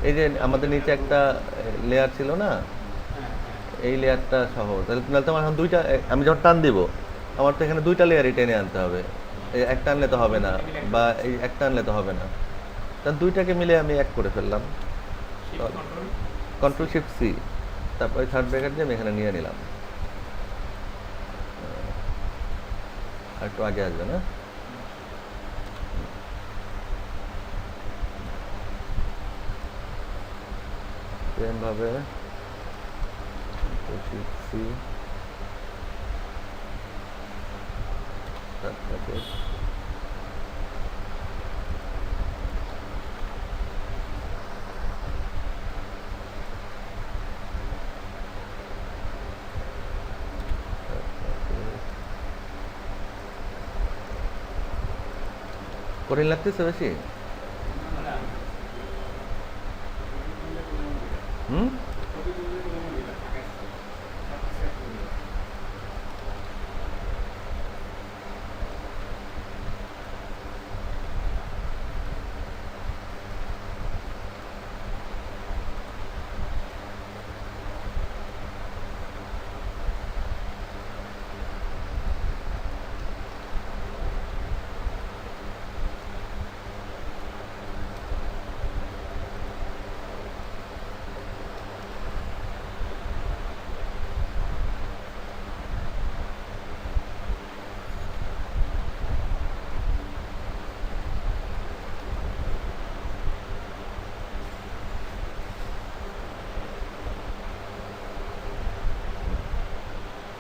A: এই যে আমাদের নিচে একটা লেয়ার ছিল না,
B: হ্যাঁ, হ্যাঁ।
A: এই লেয়ারটা সহ, তাহলে তো আমার এখন দুইটা, আমি যখন টান দিব আমার তো এখানে দুইটা লেয়ারই টেনে আনতে হবে। এই একটা আনলে তো হবে না, বা এই একটা আনলে তো হবে না, তাহলে দুইটাকে মিলে আমি এক করে ফেললাম।
B: Shift control
A: control shift C, তারপরে থার্ড ব্র্যাকেট দিয়ে আমি এখানে নিয়ে নিলাম। আর একটু আগে আসবে না? সেমভাবে শিফট সি, থার্ড ব্র্যাকেট, কঠিন লাগতেছে বেশি?
B: না,
A: হুম?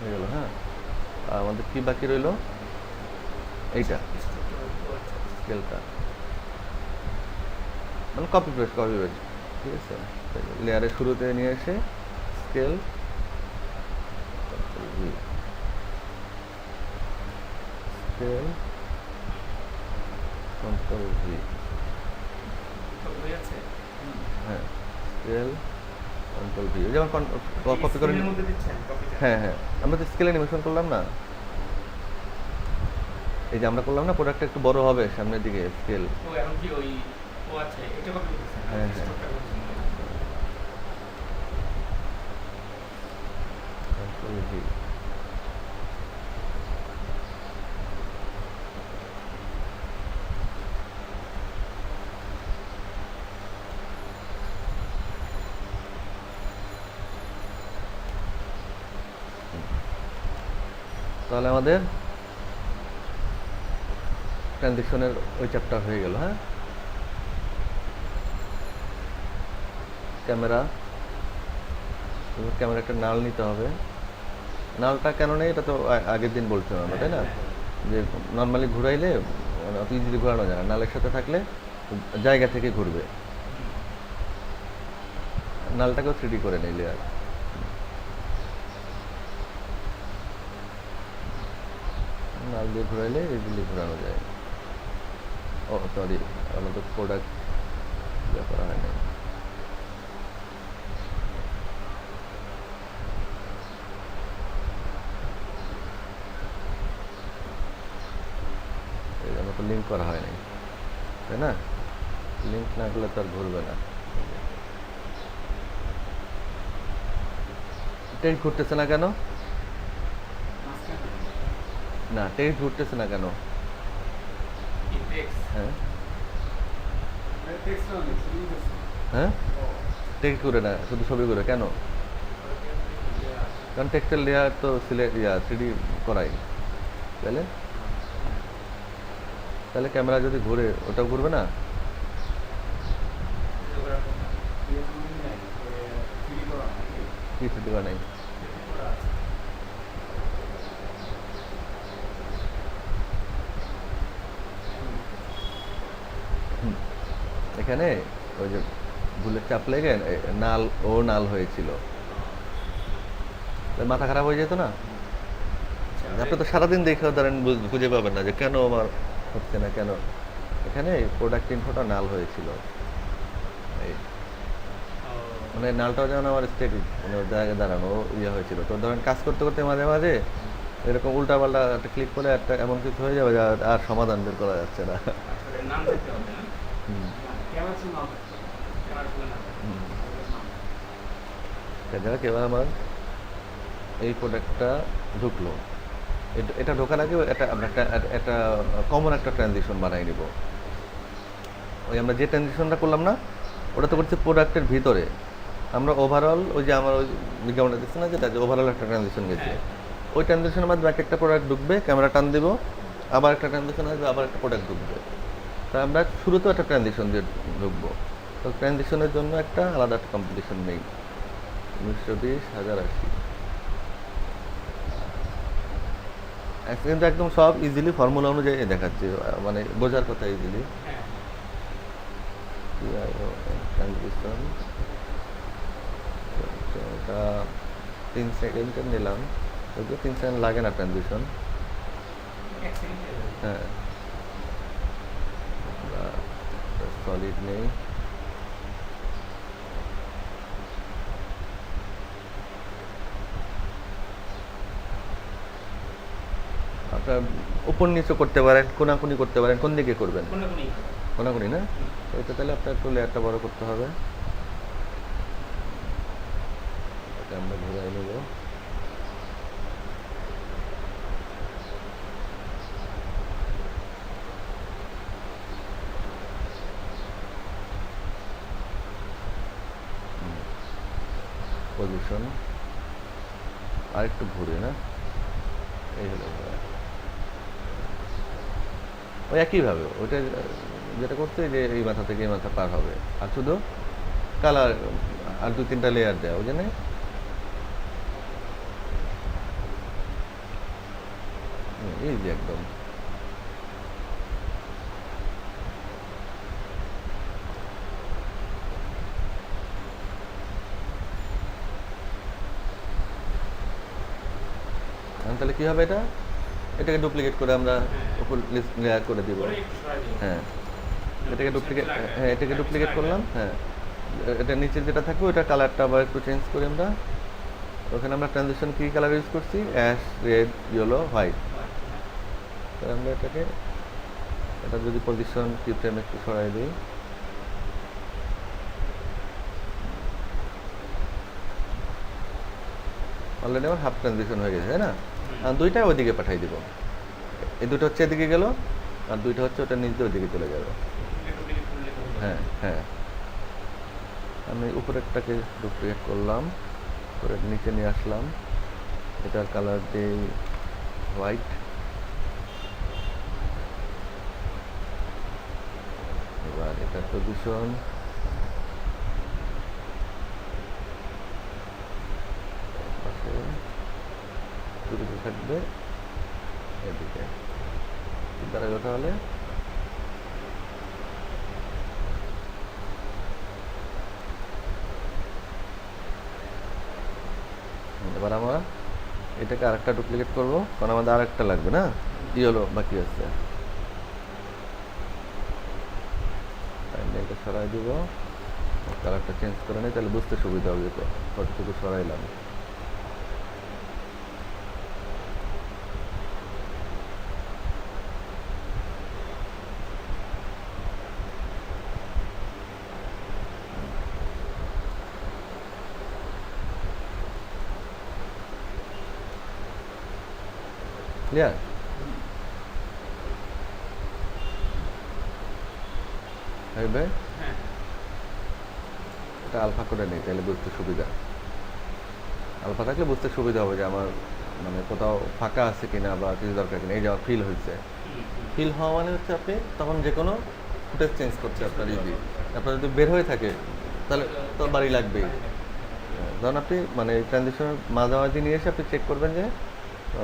A: হয়ে গেল, হ্যাঁ। আর আমাদের কি বাকি রইলো? এইটা স্কেলটা, মানে কপি পেস্ট, ঠিক আছে। লেয়ারের শুরুতে নিয়ে এসে স্কেল, স্কেল কন্ট্রোল ভি,
B: হয়ে যাচ্ছে।
A: হ্যাঁ, স্কেল কন্ট্রোল ভি, যেমন কপি করে
B: স্ক্রিনের মধ্যে দিচ্ছেন কপিটা।
A: হ্যাঁ হ্যাঁ, আমরা তো স্কেল অ্যানিমেশন করলাম না, এই যে আমরা করলাম না, প্রোডাক্টটা একটু বড় হবে সামনের দিকে, স্কেল।
B: ও এখন কি ওই, ও আচ্ছা এটা কপি করতেছেন।
A: হ্যাঁ, হ্যাঁ।
B: স্টকটা করছেন।
A: কন্ট্রোল ভি, তাহলে আমাদের ট্রানজিশনের ওই চ্যাপ্টার হয়ে গেল, হ্যাঁ। ক্যামেরা, ক্যামেরাটা নাল নিতে হবে। নালটা কেন নেই এটা তো আগের দিন বলছিলাম আমরা, তাই না? যে নর্মালি ঘুরাইলে মানে অত ইজিলি ঘোরানো যায় না, নালের সাথে থাকলে জায়গা থেকে ঘুরবে। নালটাকেও 3D করে নিলে আর নাল দিয়ে ঘুরাইলে ইজিলি ঘোরানো যায়। ও সরি, আমাদের প্রোডাক্ট ইয়ে করা হয় না। এই আমরা তো লিঙ্ক লিঙ্ক করা হয়নি, তাই না? লিঙ্ক না করলে তো আর ঘুরবে না। টেক্সট ঘুরতেছে না কেন?
C: মাঝখানে
A: না, টেক্সট ঘুরতেছে না কেন?
B: ইনটেক্স
A: হ্যাঁ
C: টেক্সট অনেক শুরু করছে।
A: হ্যাঁ,
C: ও
A: টেক্সট ঘুরে না, শুধু ছবি ঘুরে কেন? কারণ টেক্সটের লেয়ার তো সিলেক্ট 3D করাই, তাহলে তাহলে ক্যামেরা যদি ঘুরে ওটাও ঘুরবে না?
C: ইয়ে মনে নাই ফ্রি করা নাকি?
A: কি 3D করা নাই? হুম, এখানে ওই যে ভুলের চাপ লেগে নাল নাল হয়েছিল, তাহলে মাথা খারাপ হয়ে যেত না? আপনি তো সারাদিন দেখেও ধরেন খুঁজে পাবেন না যে কেন আমার হচ্ছে না কেন। এখানে প্রোডাক্ট ইনফোটা নাল হয়েছিল, এই মানে নালটাও যেমন আমার স্টেডি মানে ওর জায়গায় দাঁড়ানো হয়েছিল। তো ধরেন কাজ করতে করতে মাঝে মাঝে এরকম উল্টাপাল্টা একটা ক্লিক করে একটা এমন কিছু হয়ে যাবে যা আর সমাধান বের করা যাচ্ছে না।
B: আসলে নাম দিতে হবে না,
A: হুম,
C: ক্যামেরা ছিল না থাকতো।
B: ক্যামেরা খুলে না
A: হুম।
C: ওদের নাম।
A: যাক, এবার আমার এই প্রোডাক্টটা ঢুকলো, এটা ঢোকার আগে আমরা একটা কমন একটা ট্রানজিশন বানাই নিব। ওই আমরা যে ট্রানজিশনটা করলাম না, ওটা তো করছি প্রোডাক্টের ভিতরে। আমরা ওভারঅল ওই যে আমার ওই বিজ্ঞাপনটা দিচ্ছে না, যেটা যে ওভারঅল একটা ট্রানজিশন গেছে, ওই ট্রানজিশনের মাধ্যমে একটা প্রোডাক্ট ঢুকবে, ক্যামেরা টান দেবো, আবার একটা ট্রানজিশন আসবে, আবার একটা প্রোডাক্ট ঢুকবে। তা আমরা শুরুতেও একটা ট্রানজিশন দিয়ে ঢুকবো। তো ট্রানজিশনের জন্য একটা আলাদা একটা কম্পিটিশন নেই, 1920,080। কিন্তু একদম সব ইজিলি ফর্মুলা অনুযায়ী দেখাচ্ছে, মানে বোঝার কথা ইজিলি। ট্রানজিশন ওটা 3 সেকেন্ডের নিলাম, ওই 3 সেকেন্ড লাগে না ট্রানজিশন।
B: এক সেকেন্ড
A: হ্যাঁ, সলিড নেই। আপনার উপর নিচে করতে পারেন, কোনাকুনি করতে পারেন, কোন দিকে করবেন?
B: কোনগুলি
A: কোনাকুনি না? তো এটা তাহলে আপনার একটু লেয়ারটা বড় করতে হবে। এটা আমরা ঘুরাই নেব। পজিশন আর একটু ঘুরে না, এই হলো ঘোরা। ওই একইভাবে ওইটা যেটা করতে যে এই মাথা থেকে এই মাথা পার হবে, আর শুধু কালার আর 2-3টা লেয়ার দেয় ওই জন্যে। এই যে একদম তাহলে কি হবে, এটাকে ডুপ্লিকেট করে আমরা উপর লেয়ার করে দিব।
B: করে একটু সরাই দিন।
A: হ্যাঁ, এটাকে ডুপ্লিকেট, হ্যাঁ এটাকে ডুপ্লিকেট করলাম। হ্যাঁ, এটা নিচে যেটা থাকবে ওটা কালারটা আবার একটু চেঞ্জ করি আমরা। ওখানে আমরা ট্রানজিশন কি কালার ইউজ করছি? Ash, red, yellow, white. তাহলে আমরা এটা যদি পজিশন কি ফ্রেম একটু সরাই দিই, অলরেডি আমার হাফ ট্রানজিশন হয়ে গেছে, তাই না? আর দুইটা ওইদিকে পাঠিয়ে দিব। এই দুটো হচ্ছে এদিকে গেল, আর দুইটা হচ্ছে ওটা নিচ দিয়ে ওইদিকে চলে যাবে।
B: ডুপ্লিকেট করলে তো হবে।
A: হ্যাঁ হ্যাঁ, আমি উপরেরটাকে ডুপ্লিকেট করলাম, করে নিচে নিয়ে আসলাম, এটার কালার দিই হোয়াইট। এবার এটার পজিশন পাশে দুদিকে থাকবে, এদিকে দাঁড়াবে তাহলে। এবার আমরা এটাকে আরেকটা ডুপ্লিকেট করব, কারণ আমাদের আরেকটা লাগবে না, ইয়েলো বাকি আছে। এটা সরাই দিব, কালারটা চেঞ্জ করে নিই, তাহলে বুঝতে সুবিধা হবে যে কতটুকু সরাইলাম। ক্লিয়ার? হবে
B: হ্যাঁ
A: এটা আলফা করে নেই, তাহলে বুঝতে সুবিধা। আলফা থাকলে বুঝতে সুবিধা হবে যে আমার মানে কোথাও ফাঁকা আছে কিনা বা কিছু দরকার কিনা। এই যে আমার ফিল হয়েছে, ফিল হওয়া মানে হচ্ছে আপনি তখন যে কোনো ফুটেজ চেঞ্জ করছে আপনার ইজি। আপনার যদি বের হয়ে থাকে তাহলে তো বাড়ি লাগবেই। ধরুন আপনি মানে ট্রানজিশনের মাঝামাঝি নিয়ে এসে আপনি চেক করবেন যে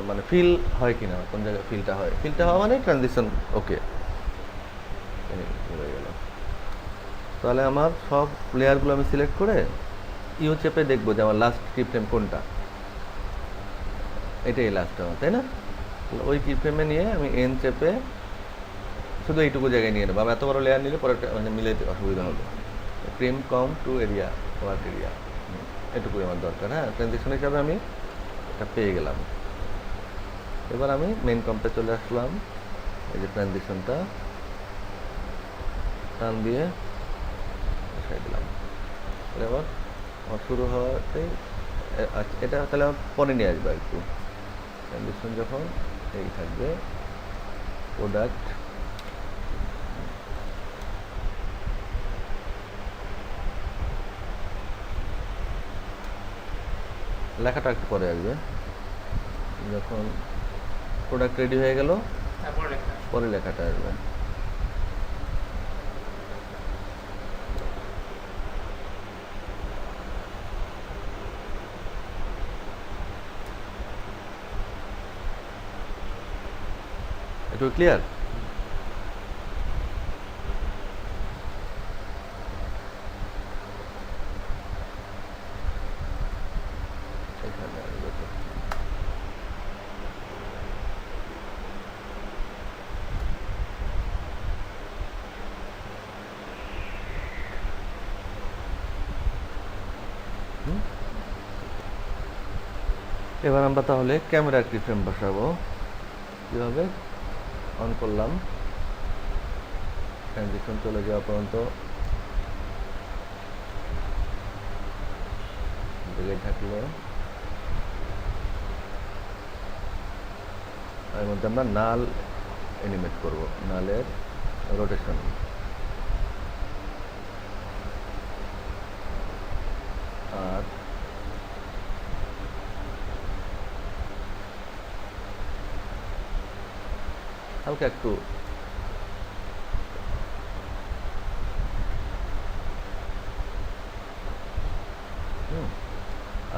A: মানে ফিল হয় কিনা, কোন জায়গায় ফিলটা হয়। ফিলটা হওয়া মানে ট্রানজিশন ওকে হয়ে গেল। তাহলে আমার সব লেয়ারগুলো আমি সিলেক্ট করে ইউ চেপে দেখবো যে আমার লাস্ট কি ফ্রেম কোনটা। এটাই লাস্ট আমার, তাই না? ওই কি ফ্রেমে নিয়ে আমি এন চেপে শুধু এইটুকু জায়গায় নিয়ে নেবো। আমি এত বড় লেয়ার নিলে পরে মানে মিলাইতে অসুবিধা হবে। ফ্রেম কম টু এরিয়া, ওয়ার্ক এরিয়া, এটুকুই আমার দরকার। হ্যাঁ, ট্রানজিশন হিসাবে আমি এটা পেয়ে গেলাম। এবার আমি মেইন কম্পে চলে আসলাম। এই যে ট্রানজিশনটা টান দিয়ে বসাই দিলাম। এবার আমার শুরু হওয়াতেই আচ্ছা, এটা তাহলে আমার পরে নিয়ে আসবে একটু। ট্রানজিশন যখন এই থাকবে প্রোডাক্ট, লেখাটা একটু পরে আসবে। যখন প্রোডাক্ট রেডি হয়ে গেল
B: তারপর লেখা
A: পরে লেখাটা আসবে। একটু ক্লিয়ার? এখানে আসবে তো। হুম? এবার আমরা তাহলে ক্যামেরার কি ফ্রেম বসাবো। কীভাবে? অন করলাম, ট্রানজিশন চলে যাওয়া পর্যন্ত ডিলে থাকলো। এর মধ্যে আমরা নাল এনিমেট করব, নালের রোটেশন। আর হালকা একটু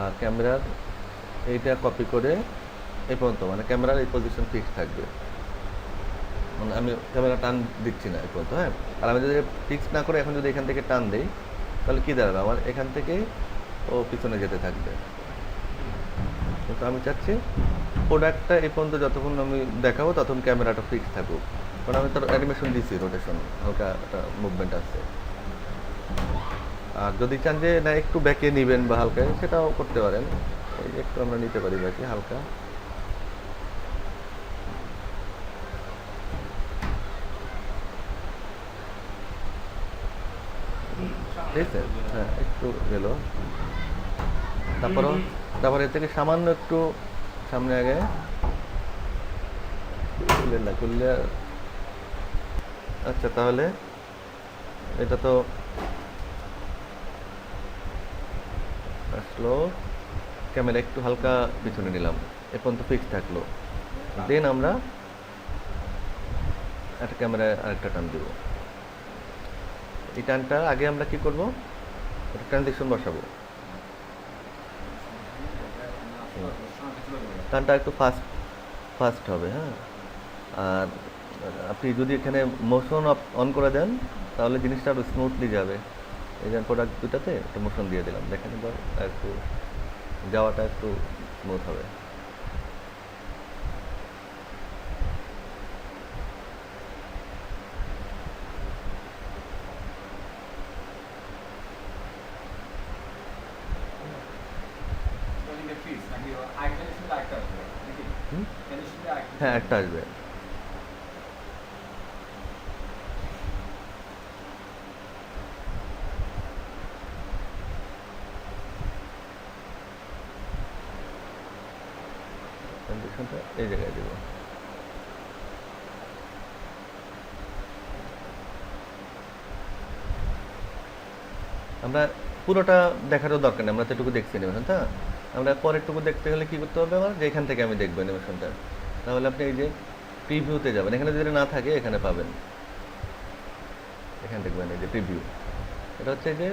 A: আর ক্যামেরার এইটা কপি করে এই পর্যন্ত, মানে ক্যামেরার এই পজিশন ফিক্স থাকবে। মানে আমি ক্যামেরা টান দিচ্ছি না এই পর্যন্ত। হ্যাঁ, আর আমি যদি ফিক্স না করে এখন যদি এখান থেকে টান দিই তাহলে কী দাঁড়াবে, আমার এখান থেকে ও পিছনে যেতে থাকবে। কিন্তু আমি চাচ্ছি প্রোডাক্টটা এই পর্যন্ত যতক্ষণ আমি দেখাবো ততক্ষণ ক্যামেরাটা ফিক্স থাকুক। কারণ আমি তার অ্যানিমেশন দিচ্ছি, রোটেশন হালকা একটা মুভমেন্ট আছে। আর যদি চান যে না একটু ব্যাকে নেবেন বা হালকা, সেটাও করতে পারেন। এই একটু আমরা নিতে পারি ব্যাকে হালকা। ঠিক আছে, হ্যাঁ একটু গেল। তারপর এর থেকে সামান্য একটু সামনে আগে করলে। আচ্ছা, তাহলে এটা তো আসলো, ক্যামেরা একটু হালকা পিছনে নিলাম, এ পর্যন্ত ফিক্স থাকলো। দেন আমরা একটা ক্যামেরায় আরেকটা টান দিব। এই টানটা আগে আমরা কি করব, একটা ট্রানজিশন বসাবো। টানটা একটু ফাস্ট হবে। হ্যাঁ, আর আপনি যদি এখানে মোশন অন করে দেন তাহলে জিনিসটা আরও স্মুথলি যাবে। এই যে প্রোডাক্ট দুটাতে একটা মোশন দিয়ে দিলাম, দেখেন এবার একটু যাওয়াটা একটু স্মুথ হবে। হ্যাঁ, একটা আসবে। কন্ডিশনটা এই জায়গায় দেবো। আমরা পুরোটা দেখারও দরকার নেই, আমরা তো এটুকু দেখছি অ্যানিমেশন, তা আমরা পরেরটুকু দেখতে গেলে কী করতে হবে আমার, যে এখান থেকে আমি দেখবো অ্যানিমেশনটা। তাহলে আপনি এই যে প্রিভিউতে যাবেন, এখানে যদি না থাকে এখানে পাবেন, এখানে দেখবেন এই যে প্রিভিউ, এটা হচ্ছে যে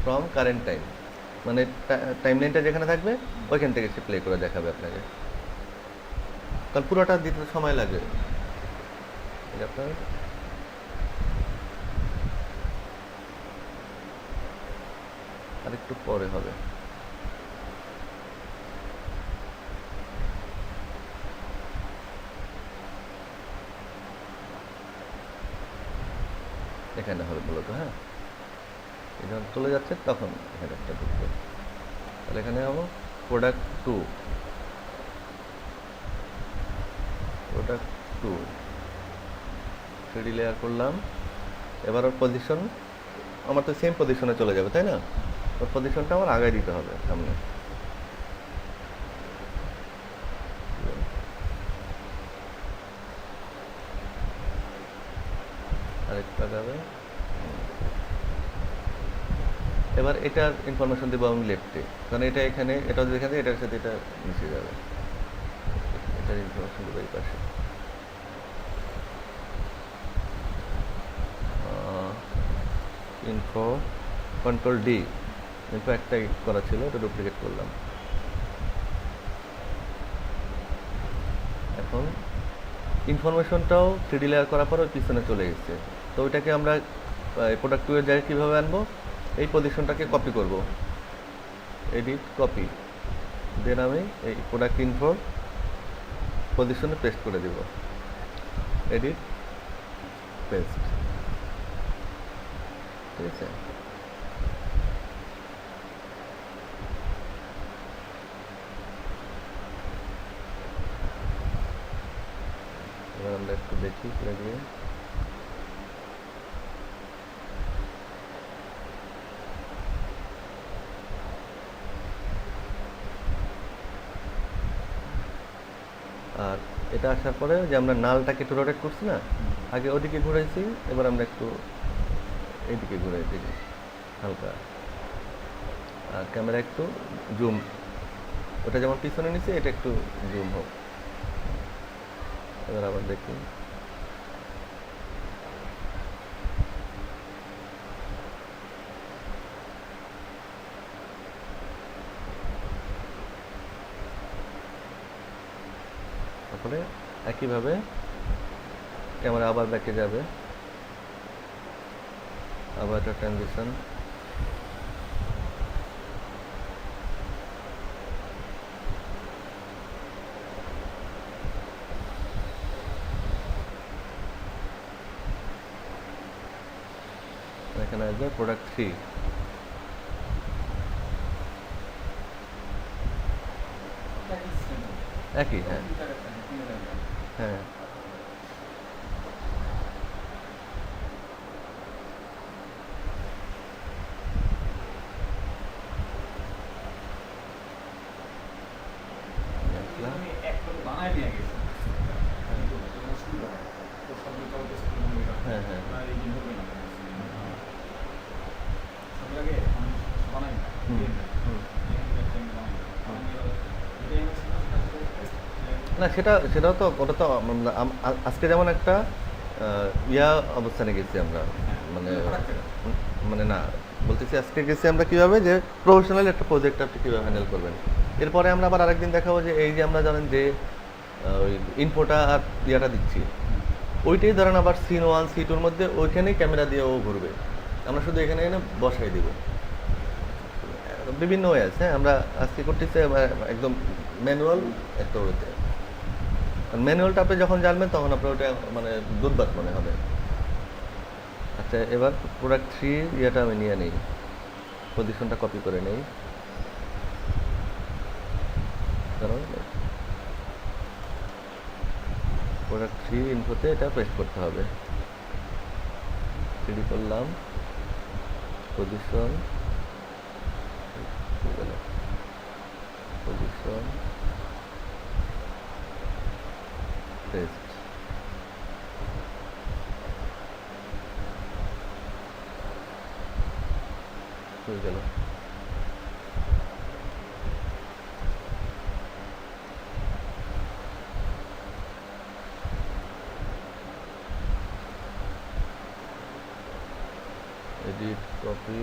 A: ফ্রম কারেন্ট টাইম, মানে টাইম লাইনটা যেখানে থাকবে ওইখান থেকে সে প্লে করে দেখাবে আপনাকে, কারণ পুরোটা দিতে সময় লাগে। এটা আপনার আরেকটু পরে হবে। এখানে হবে মূলত, হ্যাঁ, যখন চলে যাচ্ছে তখন এখানে একটা ঢুকবে। তাহলে এখানে হবো product two, product two 3D layer করলাম। এবার ওর পজিশন আমার তো সেম পজিশনে চলে যাবে, তাই না? ওর পজিশনটা আমার আগে দিতে হবে সামনে। আরেকটা যাবে। এবার এটার ইনফরমেশন দেবো আমি লেফটে, কারণ এটা এখানে, এটা যেখানে এটার সাথে এটা মিশে যাবে, এটার ইনফরমেশন দেবো এই পাশে। ইনফো কন্ট্রোল ডি, ইনফো একটাই করা ছিল, ওটা ডুপ্লিকেট করলাম। এখন ইনফরমেশনটাও 3D লেয়ার করার পর ওই পিছনে চলে গেছে, তো ওইটাকে আমরা প্রোডাক্ট টু এর জায়গায় কীভাবে আনবো, এই পজিশনটাকে কপি করব, এডিট কপি, দেন আমি এই প্রোডাক্ট ইনফোর পজিশনে পেস্ট করে দেব, এডিট পেস্ট, ঠিক আছে? এবার আমরা একটু দেখি করে দিয়ে, আর এটা আসার পরে যে আমরা নালটাকে একটু রোটেট করছি না, আগে ওদিকে ঘুরাইছি, এবার আমরা একটু এইদিকে ঘুরাই দিই হালকা, আর ক্যামেরা একটু জুম, ওটা যেমন পিছনে নিচ্ছে এটা একটু জুম হোক। এবার আবার দেখি, তারপরে একইভাবে ক্যামেরা আবার ব্যাকে যাবে, আবার একটা ট্রানজিশন, এখানে আসবে প্রোডাক্ট থ্রি, একই, হ্যাঁ হ্যাঁ।
C: আমি একটা বানাই নিয়ে গেছি, তো সবগুলো তো বেশ
A: হ্যাঁ হ্যাঁ
C: আর এই জিনিস হবে না সব আগে আমি বানাই না
A: না, সেটাও তো, ওটা তো আজকে যেমন একটা ইয়া অবস্থানে গেছি আমরা, মানে মানে না বলতেছি, আজকে গেছি আমরা কীভাবে, যে প্রফেশনাল একটা প্রজেক্ট আপনি কীভাবে হ্যান্ডেল করবেন। এরপরে আমরা আবার আরেকদিন দেখাবো যে এই যে আমরা জানেন যে ওই ইনফোটা আর ইয়াটা দিচ্ছি, ওইটাই ধরেন আবার সিন ওয়ান সি টুর মধ্যে ওইখানেই ক্যামেরা দিয়ে ও ঘুরবে, আমরা শুধু এখানে এনে বসাই দিব। বিভিন্ন ওয়ে আছে, হ্যাঁ, আমরা আজকে করতেছি একদম ম্যানুয়াল একটা ওয়েতে, ম্যানুয়ালটা আপনি যখন জানবেন তখন আপনার ওটা মানে দুধবাত মনে হবে। আচ্ছা, এবার প্রোডাক্ট থ্রি ইয়েটা আমি নিয়ে নিই, পজিশনটা কপি করে নেই, কারণ প্রোডাক্ট থ্রি ইনফোতে এটা পেস্ট করতে হবে। 3D করলাম, পজিশন, পজিশন পেস্ট, গেল। Edit, copy,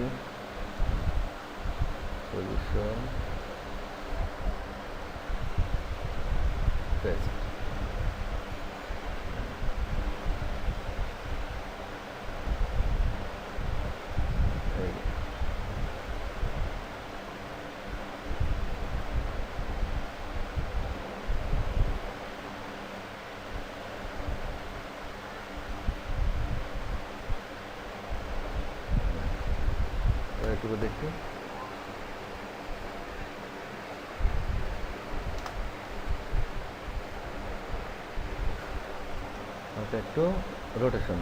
A: solution, paste. এই যে। এবার একটু দেখি। আচ্ছা, একটু রোটেশন।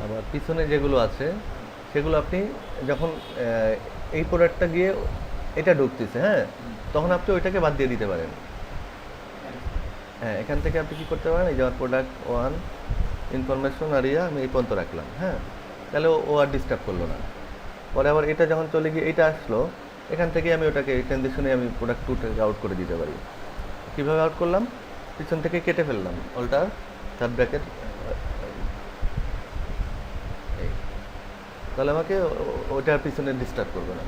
A: আবার পিছনে যেগুলো আছে সেগুলো আপনি যখন এই প্রোডাক্টটা গিয়ে এটা ঢুকতেছে, হ্যাঁ, তখন আপনি ওইটাকে বাদ দিয়ে দিতে পারেন। হ্যাঁ, এখান থেকে আপনি কি করতে পারেন, এই যে প্রোডাক্ট ওয়ান ইনফরমেশন আর আমি এই পর্যন্ত রাখলাম, হ্যাঁ, তাহলে ও আর ডিস্টার্ব করলো না। পরে আবার এটা যখন চলে গিয়ে এটা আসলো, এখান থেকে আমি ওটাকে ট্রানজিশনে আমি প্রোডাক্ট টুটাকে আউট করে দিতে পারি। কীভাবে আউট করলাম, পিছন থেকে কেটে ফেললাম অল্টার সাব ব্র্যাকেট, এই, তাহলে আমাকে ওটার পিছনে ডিস্টার্ব করবে না।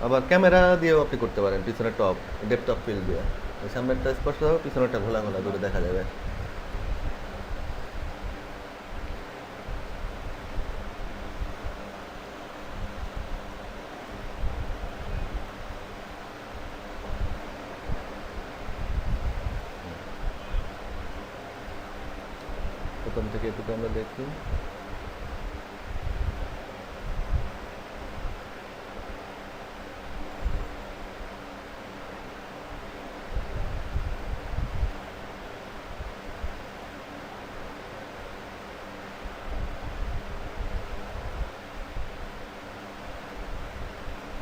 A: আবার ক্যামেরা দিয়েও আপনি করতে পারেন, পিছনে টপ ডেপথ অফ ফিল্ড দিয়ে সামনেরটা স্পষ্ট হবে, পিছনেরটা ঘোলা ঘোলা দূরে দেখা যাবে। প্রথম থেকে একটু আমরা দেখি।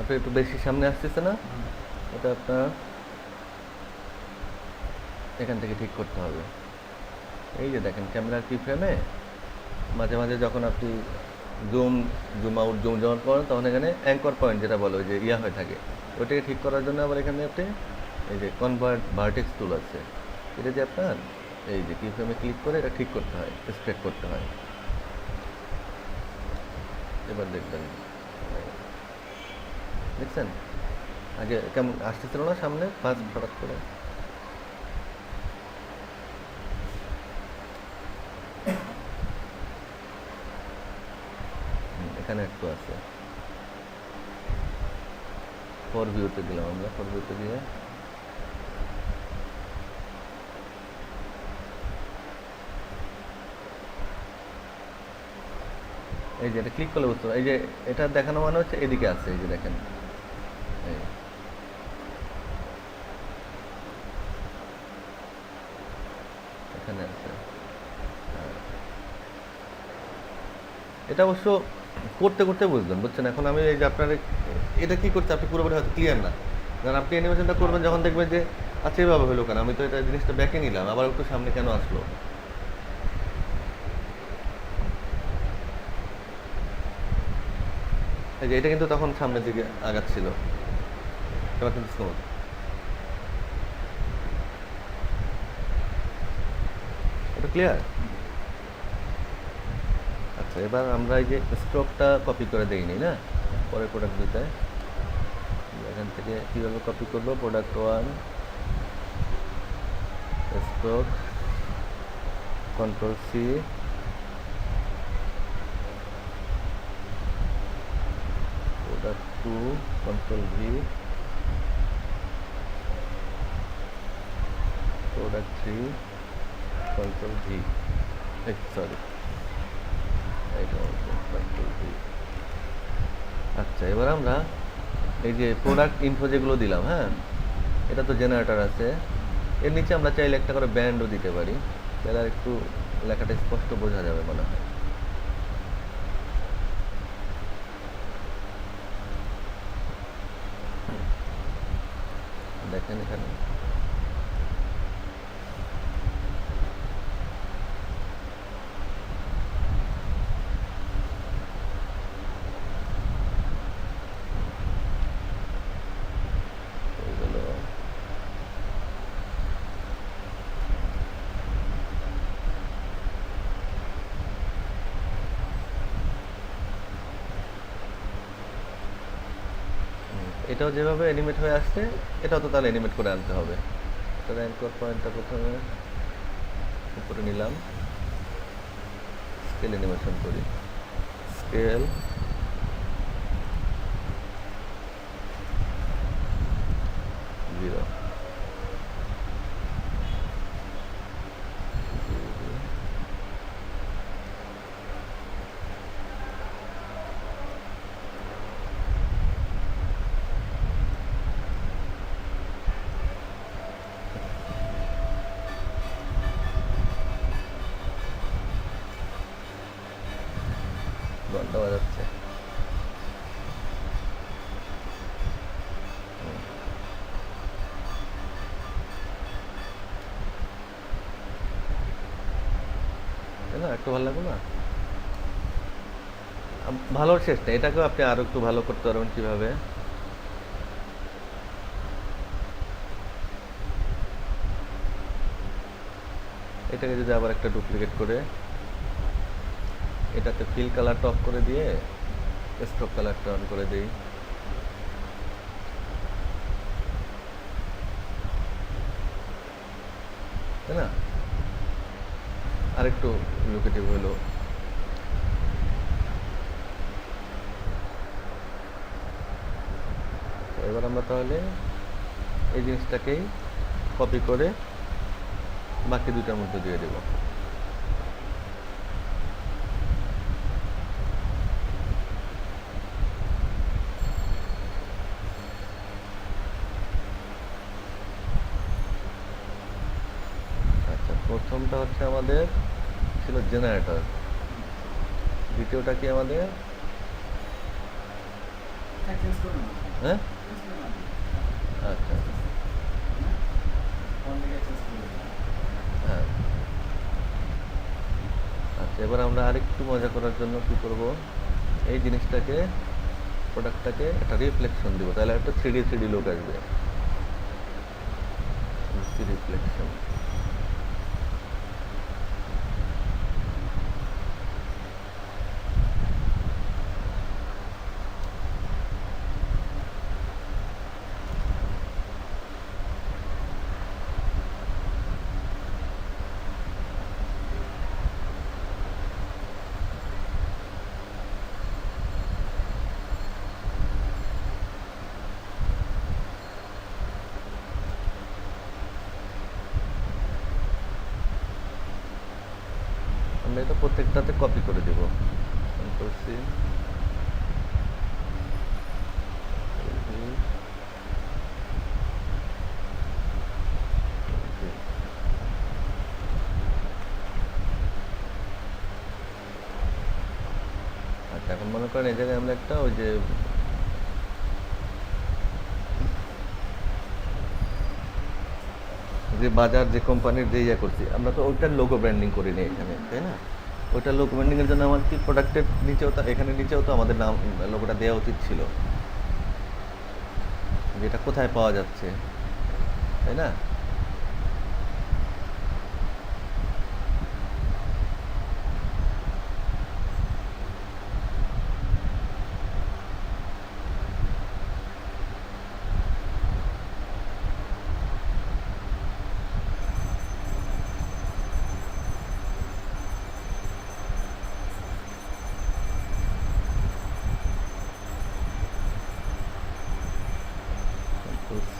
A: আপনি একটু বেশি সামনে আসতেছে না, এটা আপনার এখান থেকে ঠিক করতে হবে। এই যে দেখেন ক্যামেরার কি ফ্রেমে মাঝে মাঝে যখন আপনি জুম আউট জুম ডাউন করেন, তখন এখানে অ্যাঙ্কর পয়েন্ট যেটা বলো যে ইয়া হয়ে থাকে, ওইটাকে ঠিক করার জন্য আবার এখানে আপনি এই যে কনভার্ট ভার্টেক্স টুল আছে, এটা যে আপনার এই যে কি ফ্রেমে ক্লিক করে এটা ঠিক করতে হয়, স্ট্রেট করতে হয়। এবার দেখবেন, দেখছেন আগে কেমন আসতেছিল না সামনে ফার্স্ট হঠাৎ করে। এখানে একটু আছে, ফর ভিউতে দিলাম আমরা, ফর ভিউতে দিয়ে এই যে এটা ক্লিক করলে বুঝতে, এই যে এটা দেখানো মানে হচ্ছে এদিকে আছে, এই যে দেখেন এই এখানে আছে। এটা অবশ্য করতে করতে বুঝবেন, বুঝছেন। এখন আমি এই যে আপনার এটা কি করছে আপনি পুরোপুরি হয়তো ক্লিয়ার না, কারণ আপনি অ্যানিমেশনটা করবেন যখন দেখবেন যে আচ্ছা এভাবে হলো কেন, আমি তো এটা জিনিসটা ব্যাকে নিলাম, আবার একটু সামনে কেন আসলো। এই যে এটা কিন্তু তখন সামনের দিকে আগাচ্ছিল, এবার কিন্তু স্মুথ। এটা ক্লিয়ার। আচ্ছা, এবার আমরা এই যে স্ট্রোকটা কপি করে দেইনি না পরের প্রোডাক্ট দুইটায়, এখান থেকে কীভাবে কপি করবো, product one stroke control C, product two control V, product three control V, sorry control V. আচ্ছা, এবার আমরা এই যে প্রোডাক্ট ইনফো যেগুলো দিলাম, হ্যাঁ, এটা তো জেনারেটর আছে, এর নিচে আমরা চাইলে একটা করে ব্যান্ডও দিতে পারি, তাহলে আর একটু লেখাটা স্পষ্ট বোঝা যাবে মনে হয়। দেখেন এখানে এইগুলো এটাও যেভাবে অ্যানিমেট হয়ে আসছে এটাও তো তাহলে অ্যানিমেট করে আনতে হবে। তাহলে অ্যাঙ্কর পয়েন্টটা প্রথমে উপরে নিলাম, স্কেল অ্যানিমেশন করি, স্কেল জিরো, ঘন্টা বাজাচ্ছে। তাই না, একটু ভালো লাগলো না? ভালো শেষ না, এটাকেও আপনি আরো একটু ভালো করতে পারবেন কিভাবে। এটাকে যদি আবার একটা ডুপ্লিকেট করে এটাতে ফিল কালারটা অফ করে দিয়ে স্ট্রোক কালারটা অন করে দিই, তাই না, আরেকটু লুকেটিভ হলো। এবার আমরা তাহলে এই জিনিসটাকেই কপি করে বাকি দুইটার মধ্যে দিয়ে দেব। আচ্ছা, প্রথমটা হচ্ছে আমাদের ছিল জেনারেটর, দ্বিতীয়টা কি আমাদের?
C: চেঞ্জ করুন না,
A: হ্যাঁ,
C: চেঞ্জ করুন না,
A: আচ্ছা
C: কোন দিকে চেঞ্জ করুন না।
A: হ্যাঁ। আচ্ছা, এবার আমরা আরেকটু মজা করার জন্য কি করব, এই জিনিসটাকে প্রোডাক্টটাকে একটা রিফ্লেকশন দিব, তাহলে একটা থ্রিডি থ্রিডি লুক আসবে। রিফ্লেকশন আমরা এটা প্রত্যেকটাতে কপি করে দেব। কন্ট্রোল সি, আচ্ছা এখন মনে করেন এই জায়গায় আমরা একটা ওই যে বাজার যে কোম্পানির যে ইয়ে করছি আমরা তো ওইটার লোগো ব্র্যান্ডিং করি নি এখানে, তাই না? ওইটার লোগো ব্র্যান্ডিং এর জন্য আমার কি প্রোডাক্টের নিচেও এখানে নিচেও তো আমাদের নাম লোগোটা দেওয়া উচিত ছিল, যেটা কোথায় পাওয়া যাচ্ছে, তাই না? Control C,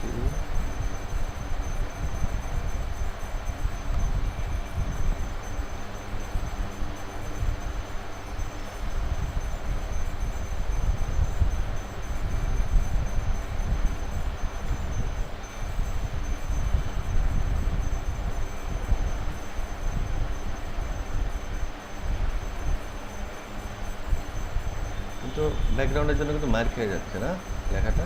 A: কিন্তু ব্যাকগ্রাউন্ডের জন্য কিন্তু মার খেয়ে যাচ্ছে না লেখাটা।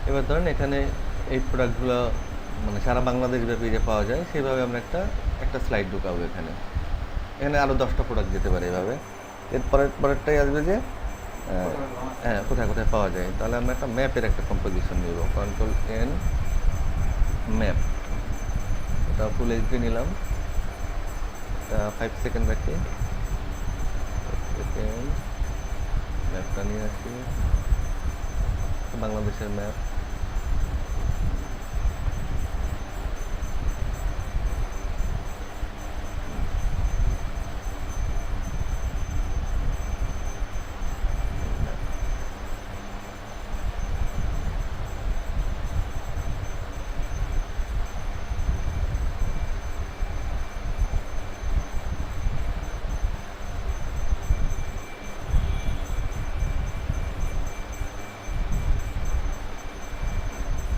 A: এবার ধরেন এখানে এই প্রোডাক্টগুলো মানে সারা বাংলাদেশ ব্যাপী যে পাওয়া যায় সেভাবে আমরা একটা স্লাইড ঢুকাবো এখানে। এখানে আরও 10টা প্রোডাক্ট যেতে পারে এভাবে। পরেরটাই আসবে যে হ্যাঁ কোথায় কোথায় পাওয়া যায়। তাহলে আমরা একটা ম্যাপের একটা কম্পোজিশন নিব, Ctrl+N ম্যাপ। এটা ফুল এইচডি নিলাম, 5 সেকেন্ড রাখি, সেকেন্ড ম্যাপটা নিয়ে আসি, বাংলাদেশের ম্যাপ।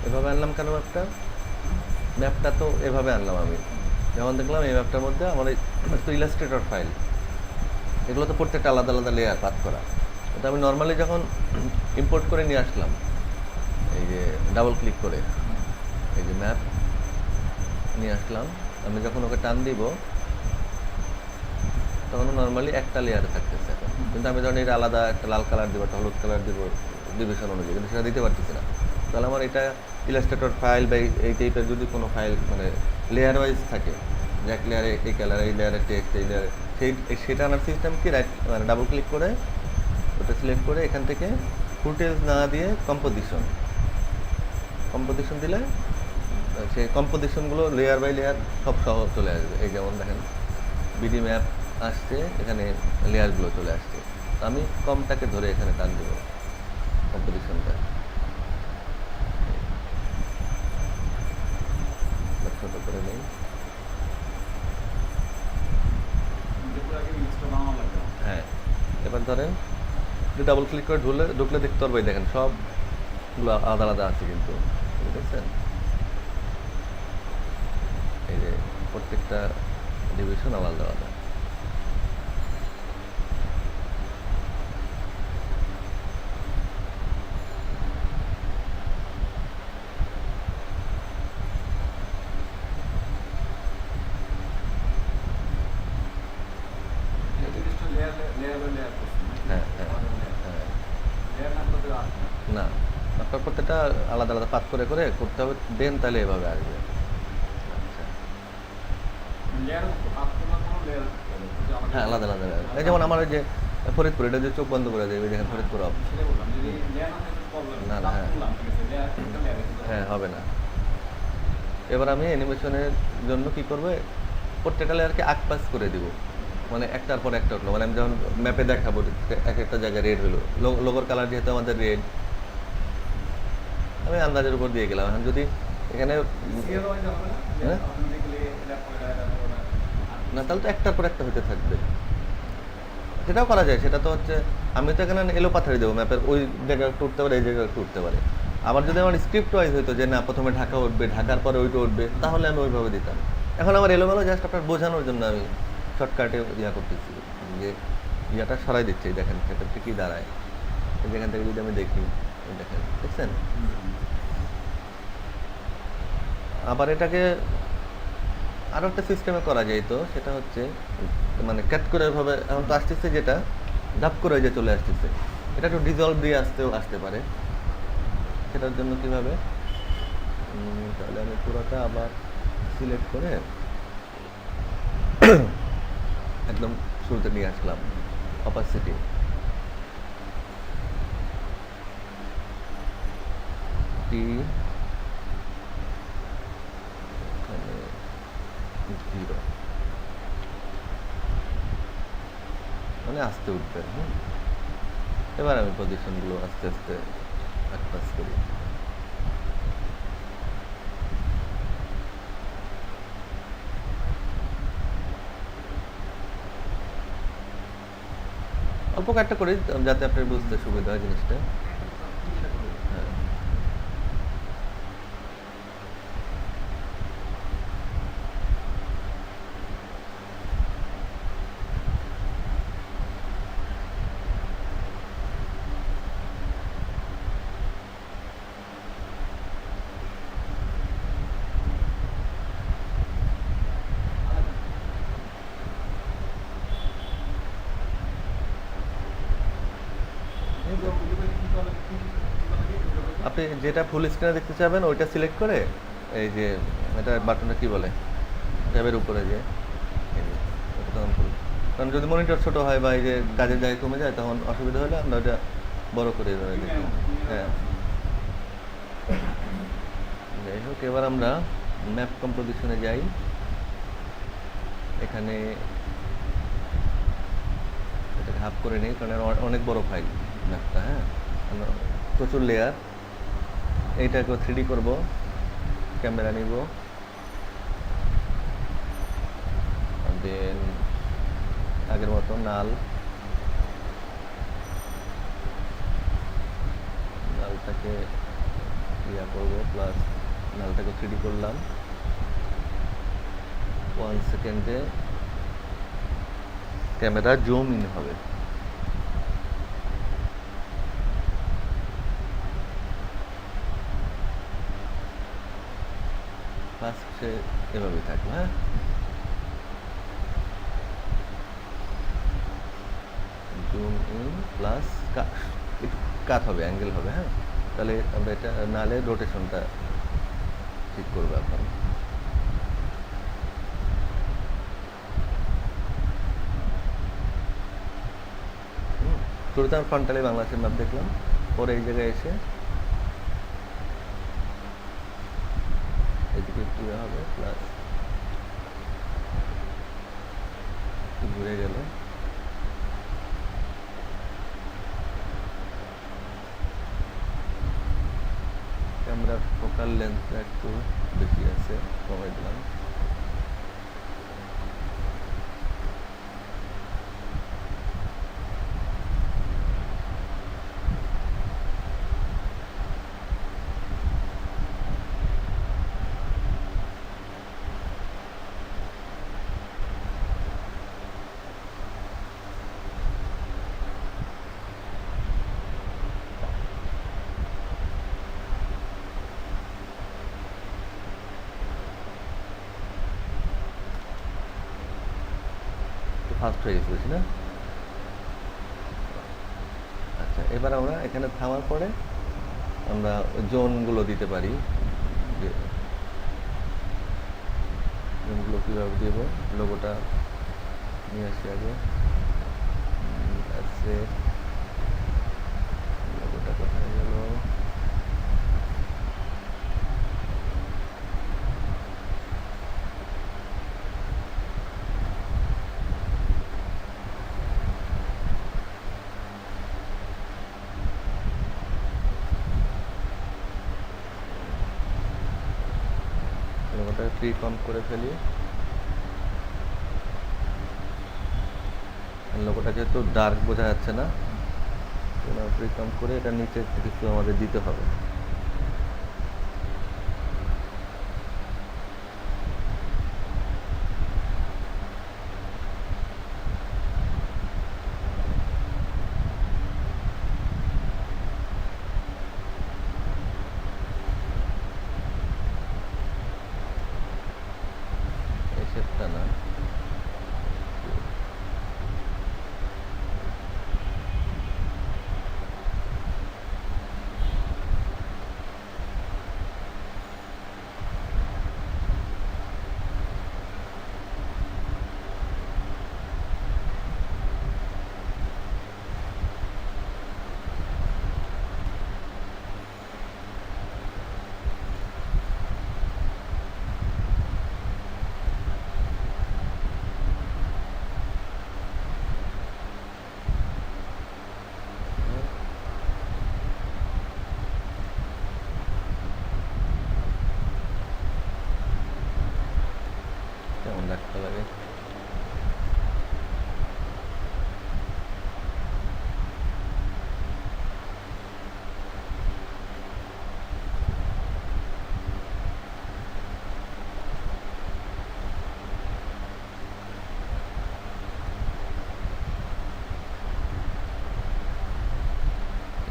A: এভাবে আনলাম কেন ম্যাপটা তো এভাবে আনলাম আমি, যেমন দেখলাম এই ম্যাপটার মধ্যে আমার তো ইলাস্ট্রেটর ফাইল, এগুলো তো প্রত্যেকটা আলাদা আলাদা লেয়ার পাত করা। এটা আমি নর্মালি যখন ইম্পোর্ট করে নিয়ে আসলাম, এই যে ডাবল ক্লিক করে এই যে ম্যাপ নিয়ে আসলাম, আমি যখন ওকে টান দিব তখন নর্মালি একটা লেয়ারে থাকতেছে এখন। কিন্তু আমি যখন এটা আলাদা একটা লাল কালার দিব, একটা হলুদ কালার দিব ডিভিশন অনুযায়ী, কিন্তু সেটা দিতে পারতেছি না। তাহলে আমার এটা ইলাস্ট্রেটর ফাইল বা এই টাইপের যদি কোনো ফাইল মানে লেয়ার ওয়াইজ থাকে, যে এক লেয়ারে এই কালার, এই লেয়ারে টেক্সট, এই লেয়ারে সেটা আনার সিস্টেম কি, রাইট মানে ডাবল ক্লিক করে ওটা সিলেক্ট করে এখান থেকে ফুটেজ না দিয়ে কম্পোজিশন দিলে সেই কম্পোজিশনগুলো লেয়ার বাই লেয়ার সব সহ চলে আসবে। এই যেমন দেখেন বিডি ম্যাপ আসছে, এখানে লেয়ারগুলো চলে আসছে। আমি কমটাকে ধরে এখানে টান দেবো কম্পোজিশনটা, ছোট করে নেই। হ্যাঁ, এবার ধরেন ডাবল ক্লিক করে ঢুকলে দেখতে পারবো, দেখেন সবগুলো আলাদা আলাদা আছে কিন্তু, বুঝেছেন? এই যে প্রত্যেকটা ডিভিশন আলাদা আলাদা। না, আপনার প্রত্যেকটা আলাদা আলাদা পাত করে করে করতে হবে, দেন তাহলে এভাবে আসবে। আচ্ছা, হ্যাঁ আলাদা আলাদা। এই যেমন আমার ওই যে ফরিদপুর, এটা যে চোখ বন্ধ করে দেবে, দেখেন ফরিদপুর অফ। না না, হ্যাঁ হবে না। এবার আমি অ্যানিমেশনের জন্য কি করবো, প্রত্যেকটা লেয়ারকে আকপাস করে দিব, মানে একটার পর একটা উঠলো। মানে আমি যখন ম্যাপে দেখাবো এক একটা জায়গায় রেড হলো, লোগোর কালার যেহেতু আমাদের রেড, আমি আন্দাজের উপর দিয়ে গেলাম। এখন যদি এখানে না, তাহলে তো একটার পর একটা হতে থাকবে। সেটাও করা যায়, সেটা তো হচ্ছে আমি তো এখানে এলো পাথারি দেবো, ম্যাপের ওই জায়গায় একটু উঠতে পারে, এই জায়গায় একটু উঠতে পারে। আবার যদি আমার স্ক্রিপ্ট ওয়াইজ হইতো যে না প্রথমে ঢাকা উঠবে, ঢাকার পরে ওইটা উঠবে, তাহলে আমি ওইভাবে দিতাম। এখন আমার এলোমেলো জাস্ট আপনার বোঝানোর জন্য আমি শর্টকাটে ইয়া করতেছি, যে ইয়াটা সরাই দিচ্ছি। দেখেন সেটা কি দাঁড়ায়, যেখান থেকে যদি আমি দেখি, দেখেন দেখছেন। আবার এটাকে আরও একটা সিস্টেমে করা যায়, তো সেটা হচ্ছে মানে ক্যাট করে ভাবে এখন তো আসতেছে, যেটা ধাপ করে যে চলে আসতেছে, এটা একটু ডিজলভ দিয়ে আসতে পারে। সেটার জন্য কিভাবে, তাহলে আমি পুরোটা আবার সিলেক্ট করে একদম শুরুতে নিয়ে আসলাম, অপাসিটি টি 0, মানে আস্তে উঠবে। এবার আমি পজিশনগুলো আস্তে আস্তে আকপাস করি। অল্প একটা করি যাতে আপনার বুঝতে সুবিধা হয় জিনিসটা। হ্যাঁ, আপনি যেটা ফুল স্ক্রিনে দেখতে চাবেন ওইটা সিলেক্ট করে এই যে এটা বাটনটা কি বলে ট্যাবের উপরে যে এই যে ওটা অন করুন। কারণ যদি মনিটর ছোট হয় বা এই যে কাজের জায়গা কমে যায় তখন অসুবিধা হলে আমরা ওটা বড় করে এভাবে দেখি। হ্যাঁ, যাই হোক এবার আমরা ম্যাপ কম্পোজিশনে যাই। এখানে এটাকে হাফ করে নিই কারণ অনেক বড় ফাইল ম্যাপটা। হ্যাঁ, প্রচুর লেয়ার। এইটাকে 3D করব, ক্যামেরা নিব, দেন আগের মতো নালটাকে ইয়া করব, প্লাস নালটাকে 3D করলাম। 1 সেকেন্ডে ক্যামেরা জুম ইন হবে। ফার্স্টে এভাবে থাকবে। হ্যাঁ, জুম ইন প্লাস একটু কাট হবে, অ্যাঙ্গেল হবে। হ্যাঁ, তাহলে আমরা এটা নালে রোটেশনটা ঠিক করবো এখন। শুরুতে আমি ফ্রন্টালি বাংলাদেশের ম্যাপ দেখলাম, পরে এই জায়গায় এসে এদিকে একটু হবে, প্লাস ঘুরে গেল। ক্যামেরার ফোকাল লেন্থটা একটু বেশি আছে, কমাই দিলাম। ফাস্ট হয়ে গেছে বুঝি না? আচ্ছা, এবার আমরা এখানে থামার পরে আমরা জোনগুলো দিতে পারি। যে জোনগুলো কীভাবে দেব, লোগোটা নিয়ে আসি আগে। আছে লোগোটা কোথায় গেল? লোগোটা ফ্রি কম করে ফেলি। লোগোটা যেহেতু ডার্ক বোঝা যাচ্ছে না, ফ্রি কম করে এটা নিচে কিছু আমাদের দিতে হবে। এই শেপটা না, কেমন দেখতে লাগে?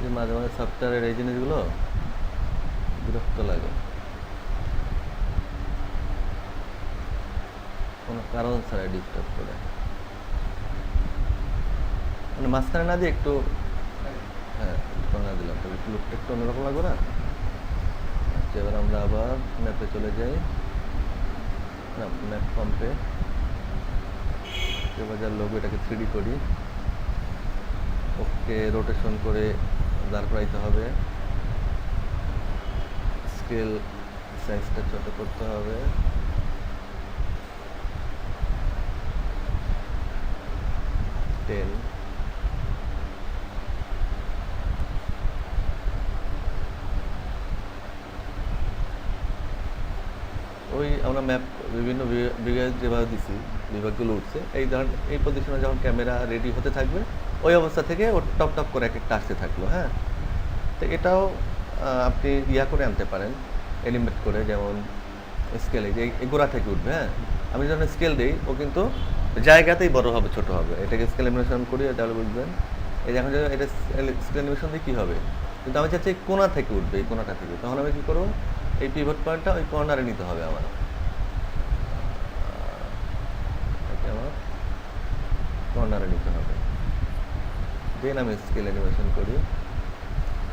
A: এই মাঝে মাঝে সফটওয়্যারের এই জিনিসগুলো বিরক্ত লাগে, কোনো কারণ ছাড়াই ডিস্টার্ব করে। মানে মাঝখানে না দিয়ে একটু, হ্যাঁ একটু না দিলাম, তবে লুকটা একটু অন্যরকম লাগবে না? এবার আমরা আবার ম্যাপে চলে যাই, না ম্যাপ পাম্পে এবার যার লোগো এটাকে 3D করি, ওকে রোটেশন করে দাঁড় করাইতে হবে, স্কেল সাইজটা ছোট করতে হবে, টেন, ওই আমরা ম্যাপ বিভিন্ন বিভাগ যেভাবে দিছি বিভাগগুলো উঠছে, এই ধরনের এই পজিশনে যখন ক্যামেরা রেডি হতে থাকবে ওই অবস্থা থেকে ও টপ টপ করে এক একটা আসতে থাকলো। হ্যাঁ, তো এটাও আপনি ইয়া করে আনতে পারেন, এনিমেট করে, যেমন স্কেলে যে এই গোড়া থেকে উঠবে। হ্যাঁ, আমি যখন স্কেল দিই ও কিন্তু জায়গাতেই বড় হবে, ছোট হবে। এটাকে স্কেল অ্যানিমেশন করি, তাহলে বুঝবেন। এই যে এখন যদি এটা স্কেল অ্যানিমেশন দিয়ে কী হবে, কিন্তু আমি চাচ্ছি কোণা থেকে উঠবে, এই কোণাটা থেকে। তখন আমি কী করবো, এই পিভট পয়েন্টটা ওই কর্নারে নিতে হবে আমার, আমার কর্নারে নিতে হবে। দেন আমি স্কেল অ্যানিমেশন করি,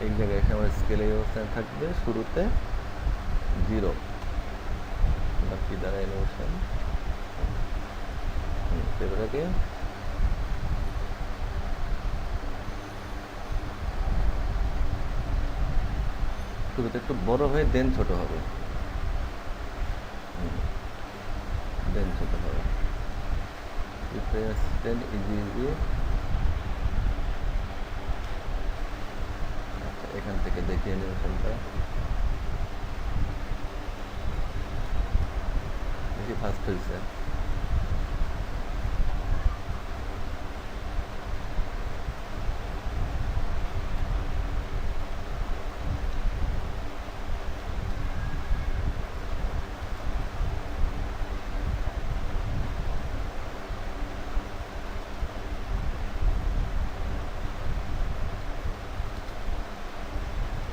A: এই জায়গায় এসে আমার স্কেল এই অবস্থায় থাকবে, শুরুতে 0, বাকি দ্বারা অ্যানিমেশন এটাকে শুরুতে একটু বড় হয়ে দেন ছোট হবে, দেন ছোট হবে, দেন ইজি। আচ্ছা, এখান থেকে দেখি অ্যানিমেশনটা বেশি ফাস্ট হয়েছে।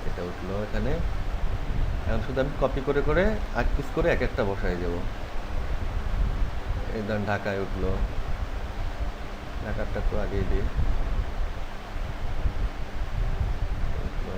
A: এটা উঠলো এখানে, এখন শুধু আমি কপি করে করে 8 পিস করে এক একটা বসাই দেবো। এই ধরেন ঢাকায় উঠলো, ঢাকারটা একটু আগিয়ে দিই, উঠলো।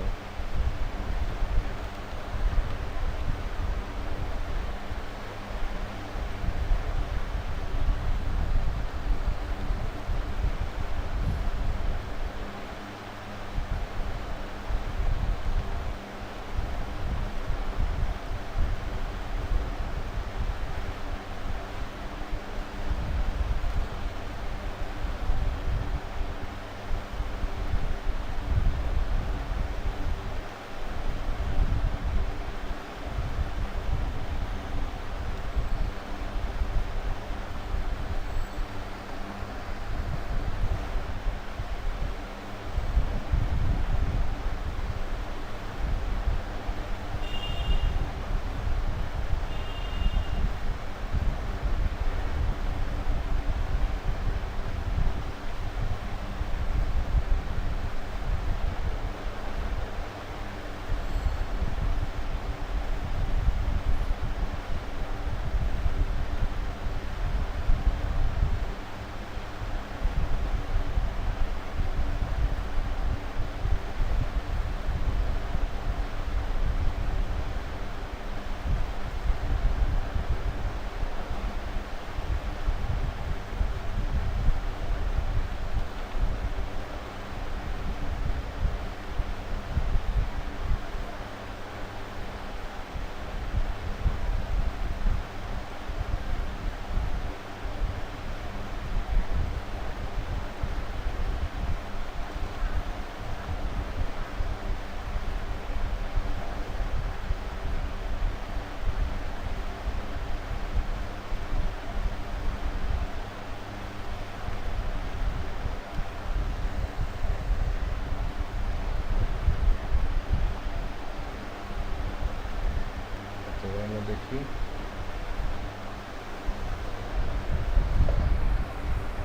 A: আমরা দেখি,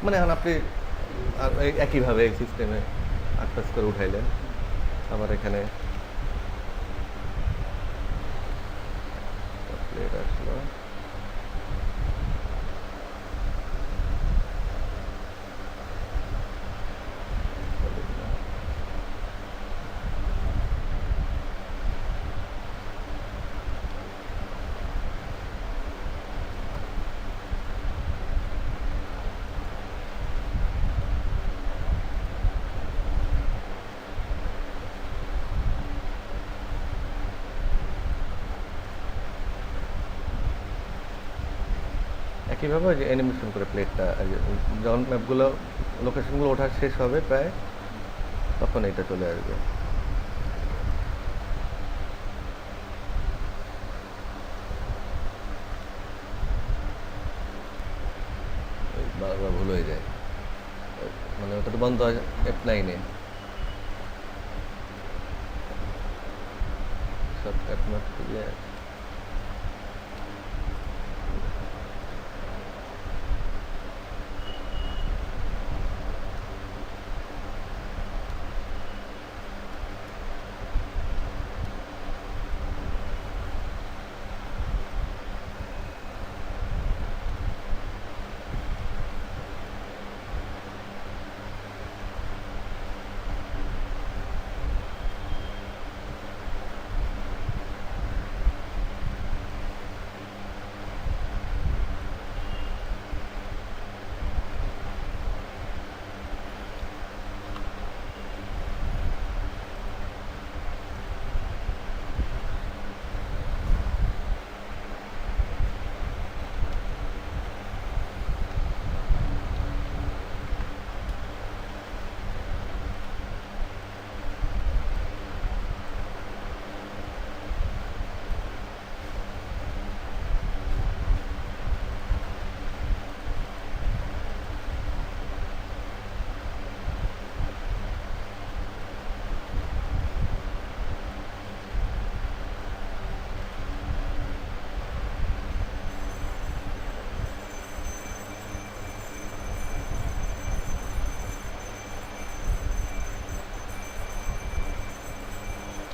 A: মানে এখন আপনি আর একইভাবে এই সিস্টেমে 8 পাস করে উঠাইলেন, আবার এখানে প্লেট আসলো, কীভাবে ওই যে অ্যানিমেশন করে প্লেটটা যখন ম্যাপগুলো লোকেশনগুলো ওঠা শেষ হবে প্রায়, তখন এটা চলে আসবে। বারবার ভুল হয়ে যায়, মানে ওটা তো বন্ধ হয় F9-এ, শর্টকাট ম্যাপ দিয়ে।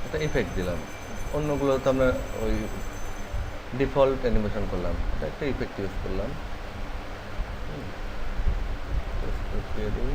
A: একটা ইফেক্ট দিলাম, অন্যগুলো তো আমরা ওই ডিফল্ট অ্যানিমেশন করলাম, এটা একটা ইফেক্ট ইউজ করলাম। দিয়ে দিই।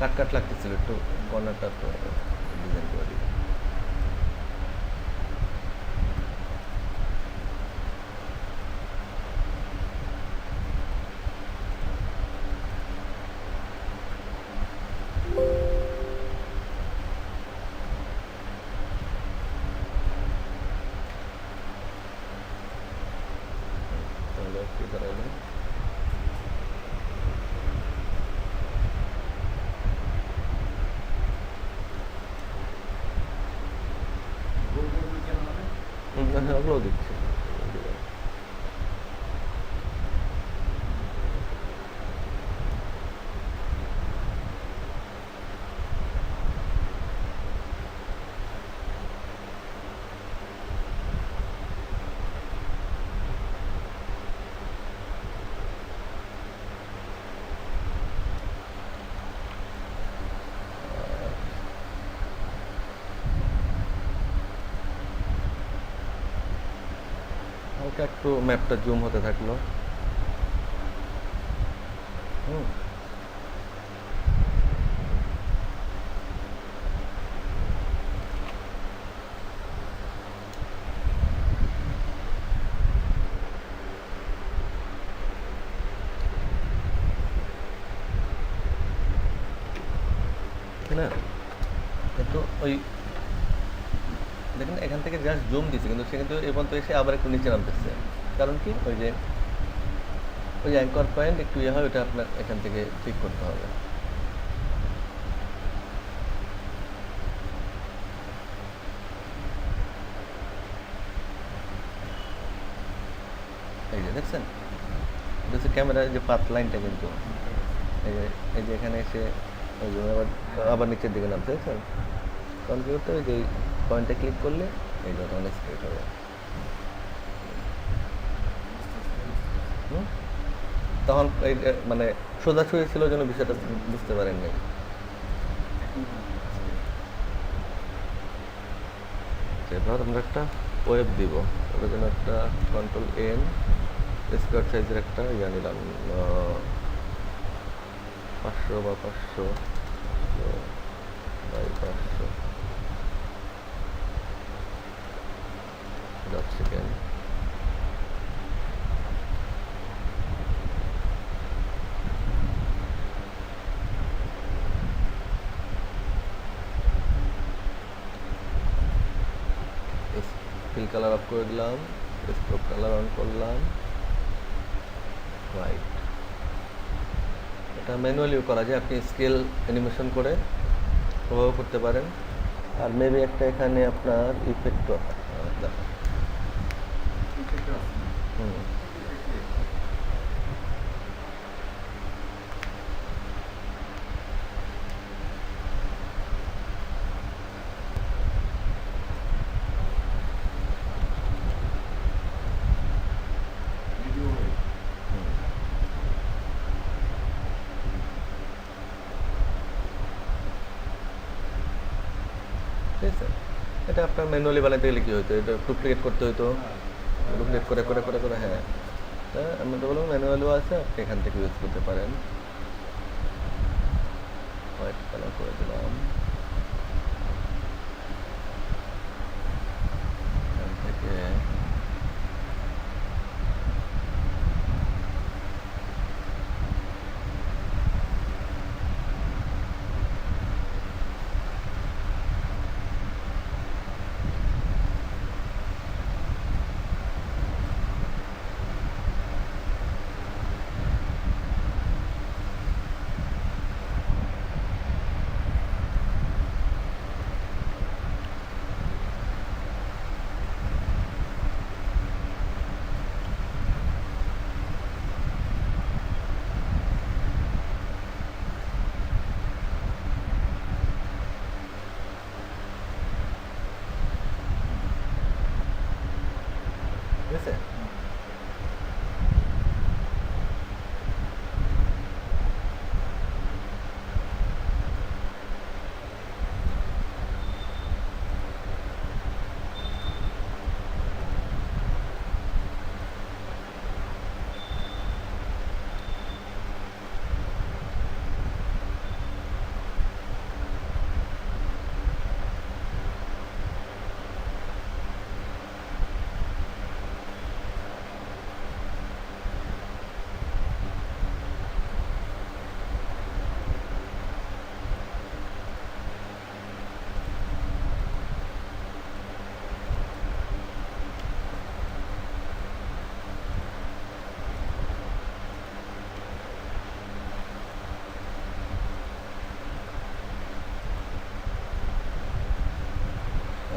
A: কাট কাট লাগতেছিল একটু, কর্নারটা তো ডিজাইন করে দিই। তাহলে কি দাঁড়ালো?
C: গোল গোল কেন হবে?
A: হ্যাঁ, ওগুলো দিচ্ছি। হালকা একটু ম্যাপটা জুম হতে থাকলো। হুম, না একটু ওই দেখেন এখান থেকে জাস্ট জুম দিচ্ছে, কিন্তু সে কিন্তু এ পর্যন্ত এসে আবার একটু নিচে নামতেছে। কারণ কি, ওই অ্যাঙ্কর পয়েন্ট একটু ইয়ে হয়, ওটা আপনার এখান থেকে ঠিক করতে হবে। এই যে দেখছেন, এটা হচ্ছে ক্যামেরার যে পাথ লাইনটা, কিন্তু এই যে এখানে এসে ওই যে আবার নিচের দিকে নামতে দেখছেন। তখন কী করতে হবে, যে পয়েন্টে ক্লিক করলে এই যে অনেক স্ট্রেট হবে। তখন এই মানে সোজাসুজি ছিল যেন বিষয়টা বুঝতে পারেন নাই। এবার আমরা একটা ওয়েব দিব, ওটার জন্য একটা Ctrl+N, স্কোয়ার সাইজের একটা ইয়া নিলাম, 500 বা 500 by 500। Dot second. Fill colour off করে দিলাম, স্ট্রোক কালার অন করলাম, রাইট। এটা ম্যানুয়ালিও করা যায়, আপনি স্কেল অ্যানিমেশন করে প্রভাব করতে পারেন। আর মেবি একটা এখানে আপনার ইফেক্টও
C: ইফেক্টর আছে না?
A: হুম,
C: ভিডিও ওয়েব।
A: ঠিক আছে। এটা আপনার ম্যানুয়ালি বানাতে গেলে কী হতো, এটা ডুপ্লিকেট করতে হতো, ডুপ্লিকেট করে করে করে করে, হ্যাঁ। তা আমি তো বলবো ম্যানুয়ালও আছে, আপনি এখান থেকে ইউজ করতে পারেন। হোয়াইট কালার করে দিলাম, এখান থেকে ঠিক আছে।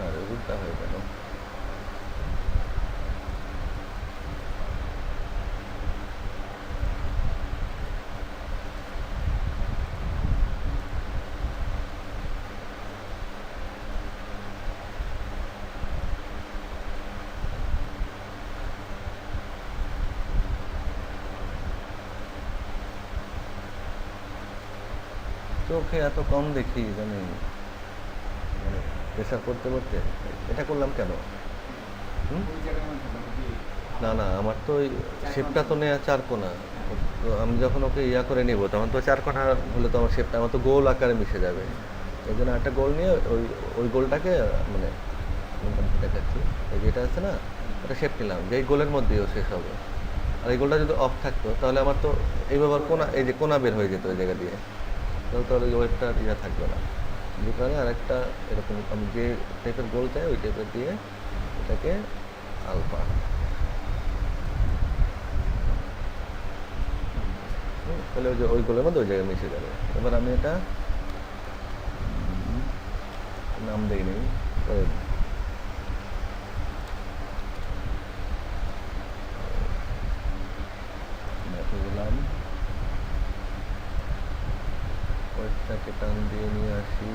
A: আর উল্টা হয়ে গেল। চোখে এত কম দেখি জানি, মানে প্রেশার করতে করতে এটা করলাম কেন? হুম?
C: ওই জায়গার মধ্যে মোটামুটি
A: না না, আমার তো ওই শেপটা তো নেওয়া চার কোনা, তো আমি যখন ওকে ইয়া করে নিব তখন তো চার কোনা হলে তো আমার শেপটা আমার তো গোল আকারে মিশে যাবে। এই জন্য একটা গোল নিয়ে ওই ওই গোলটাকে মানে মোটামুটি দেখাচ্ছি, এই যেটা আছে না, ওটা শেপ নিলাম যে এই গোলের মধ্যেও শেষ হবে। আর এই গোলটা যদি অফ থাকতো তাহলে আমার তো এইভাবে কোনা, এই যে কোনা বের হয়ে যেত ওই জায়গা দিয়ে, তাহলে তো আর ওই ওয়েবটা ইয়া থাকবে না। যে কারণে আরেকটা এরকম আমি যে টাইপের গোল চাই ওই টাইপের দিয়ে এটাকে আলফা, তাহলে ওই যে ওই গোলের মধ্যে ওই জায়গায় মিশে যাবে। এবার আমি এটা নাম দিইনি, দেখে গেলাম, ওয়েবটাকে টান দিয়ে নিয়ে আসি,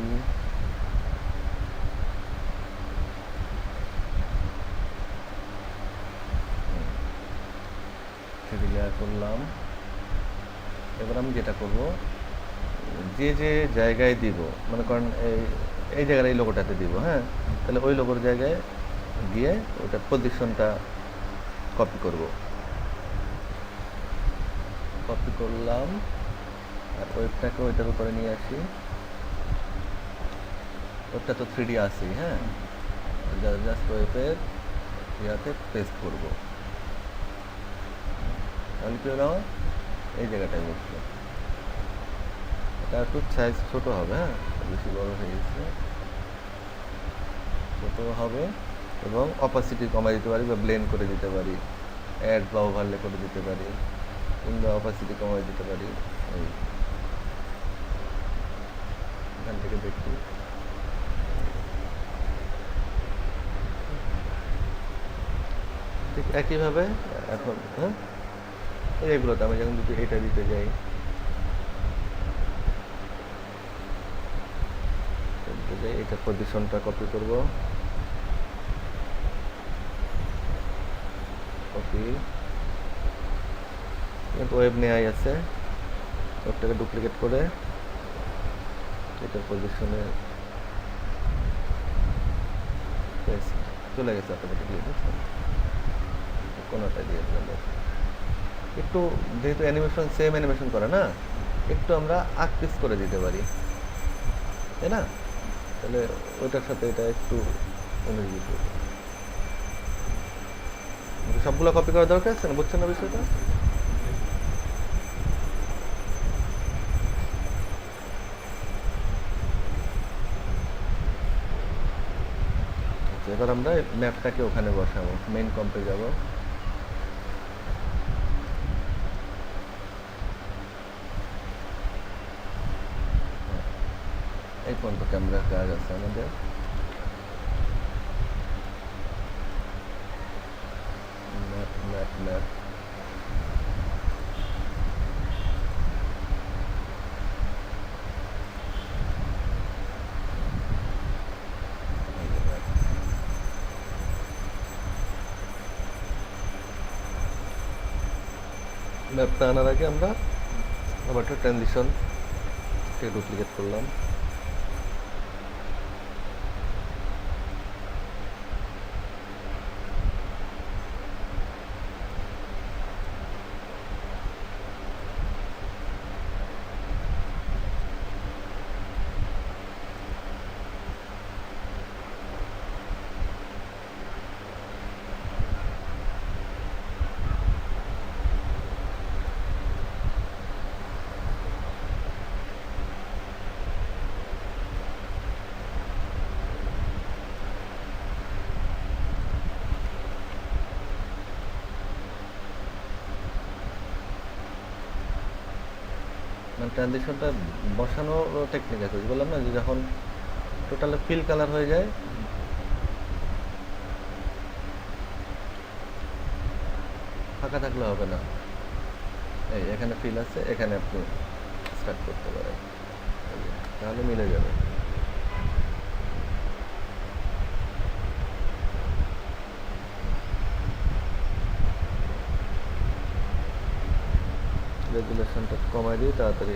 A: থ্রি লেয়ার করলাম। এবার আমি যেটা করব, যে যে জায়গায় দিব, মনে করেন এই এই জায়গায় এই লোগোটাতে দিব, হ্যাঁ, তাহলে ওই লোগোর জায়গায় গিয়ে ওটা পজিশনটা কপি করব, কপি করলাম। আর ওয়েবটাকে ওইটার উপরে নিয়ে আসি, ওটা তো 3D আসি, হ্যাঁ, জাস্ট ওয়েবের ইয়াতে পেস্ট করব। তাহলে কি হলো, এই জায়গাটায় বসলো। এটা একটু সাইজ ছোট হবে, হ্যাঁ বেশি বড় হয়ে গেছে, ছোট হবে। এবং অপাসিটি কমাই দিতে পারি বা ব্লেন্ড করে দিতে পারি, অ্যাড বা ওভারলে করে দিতে পারি, কিংবা অপাসিটি কমাই দিতে পারি। এই এখান থেকে দেখি ঠিক একইভাবে এখন, হ্যাঁ এইগুলোতে আমি যখন যদি এটা দিতে যাই, এটা পজিশনটা কপি করব, কপি, কিন্তু ওয়েব নেওয়াই আছে, ওয়েবটাকে ডুপ্লিকেট করে এটার পজিশনে চলে গেছে অটোমেটিকলি, বুঝছেন? কোনোটা দিয়ে দিলাম। একটু যেহেতু অ্যানিমেশন সেম অ্যানিমেশন করে না, একটু আমরা আকপিস করে দিতে পারি, তাই না? তাহলে ওইটার সাথে এটা একটু অনুযায়ী করবে। সবগুলো কপি করার দরকার আছে না, বুঝছেন না বিষয়টা? আচ্ছা, এবার আমরা ম্যাপটাকে ওখানে বসাবো, মেইন কম্পে যাব। এই পর্যন্ত ক্যামেরা কাজ আছে আমাদের। ম্যাপ ম্যাপ ম্যাপ ম্যাপটা আনার আগে আমরা আবার একটা ট্রানজিশন ডুপ্লিকেট করলাম। মানে ট্রানজিশনটা বসানোর টেকনিক আছে, বললাম না যে যখন টোটাল ফিল কালার হয়ে যায়, ফাঁকা থাকলে হবে না। এই এখানে ফিল আছে, এখানে আপনি স্টার্ট করতে পারেন, তাহলে মিলে যাবে। রেগুলেশনটা কমাই দিই তাড়াতাড়ি।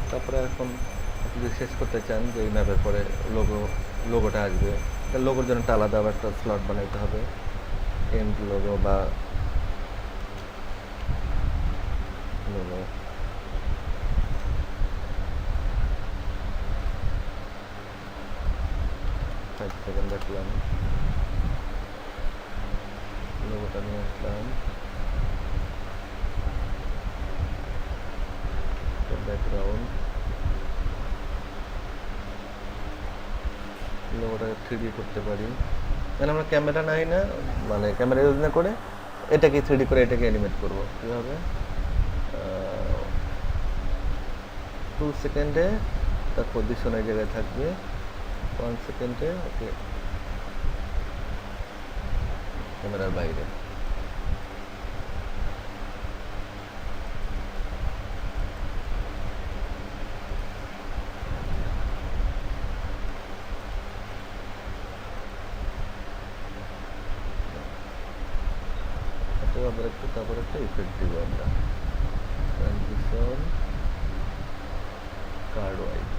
A: তারপরে এখন আপনি যদি শেষ করতে চান যে এই ম্যাপের পরে লোগোটা আসবে, তাহলে লোগোর জন্য একটা আলাদা একটা স্লট বানাইতে হবে, এন্ড লোগো বা লোগো। 5 সেকেন্ড রাখলাম, লোগোটা নিয়ে আসলাম, ব্যাকগ্রাউন্ড, লোগোটা 3D করতে পারি। মানে আমরা ক্যামেরা নাই না, মানে ক্যামেরা ইউজ না করে এটাকে 3D করে এটাকে অ্যানিমেট করব। কীভাবে? 2 সেকেন্ডে তার পজিশন এই জায়গায় থাকবে, 1 সেকেন্ডে ওকে ক্যামেরার বাইরে। আবার একটু তারপর একটা ইফেক্ট দিব আমরা, ট্রানজিশন কার্ড ওয়াইজ।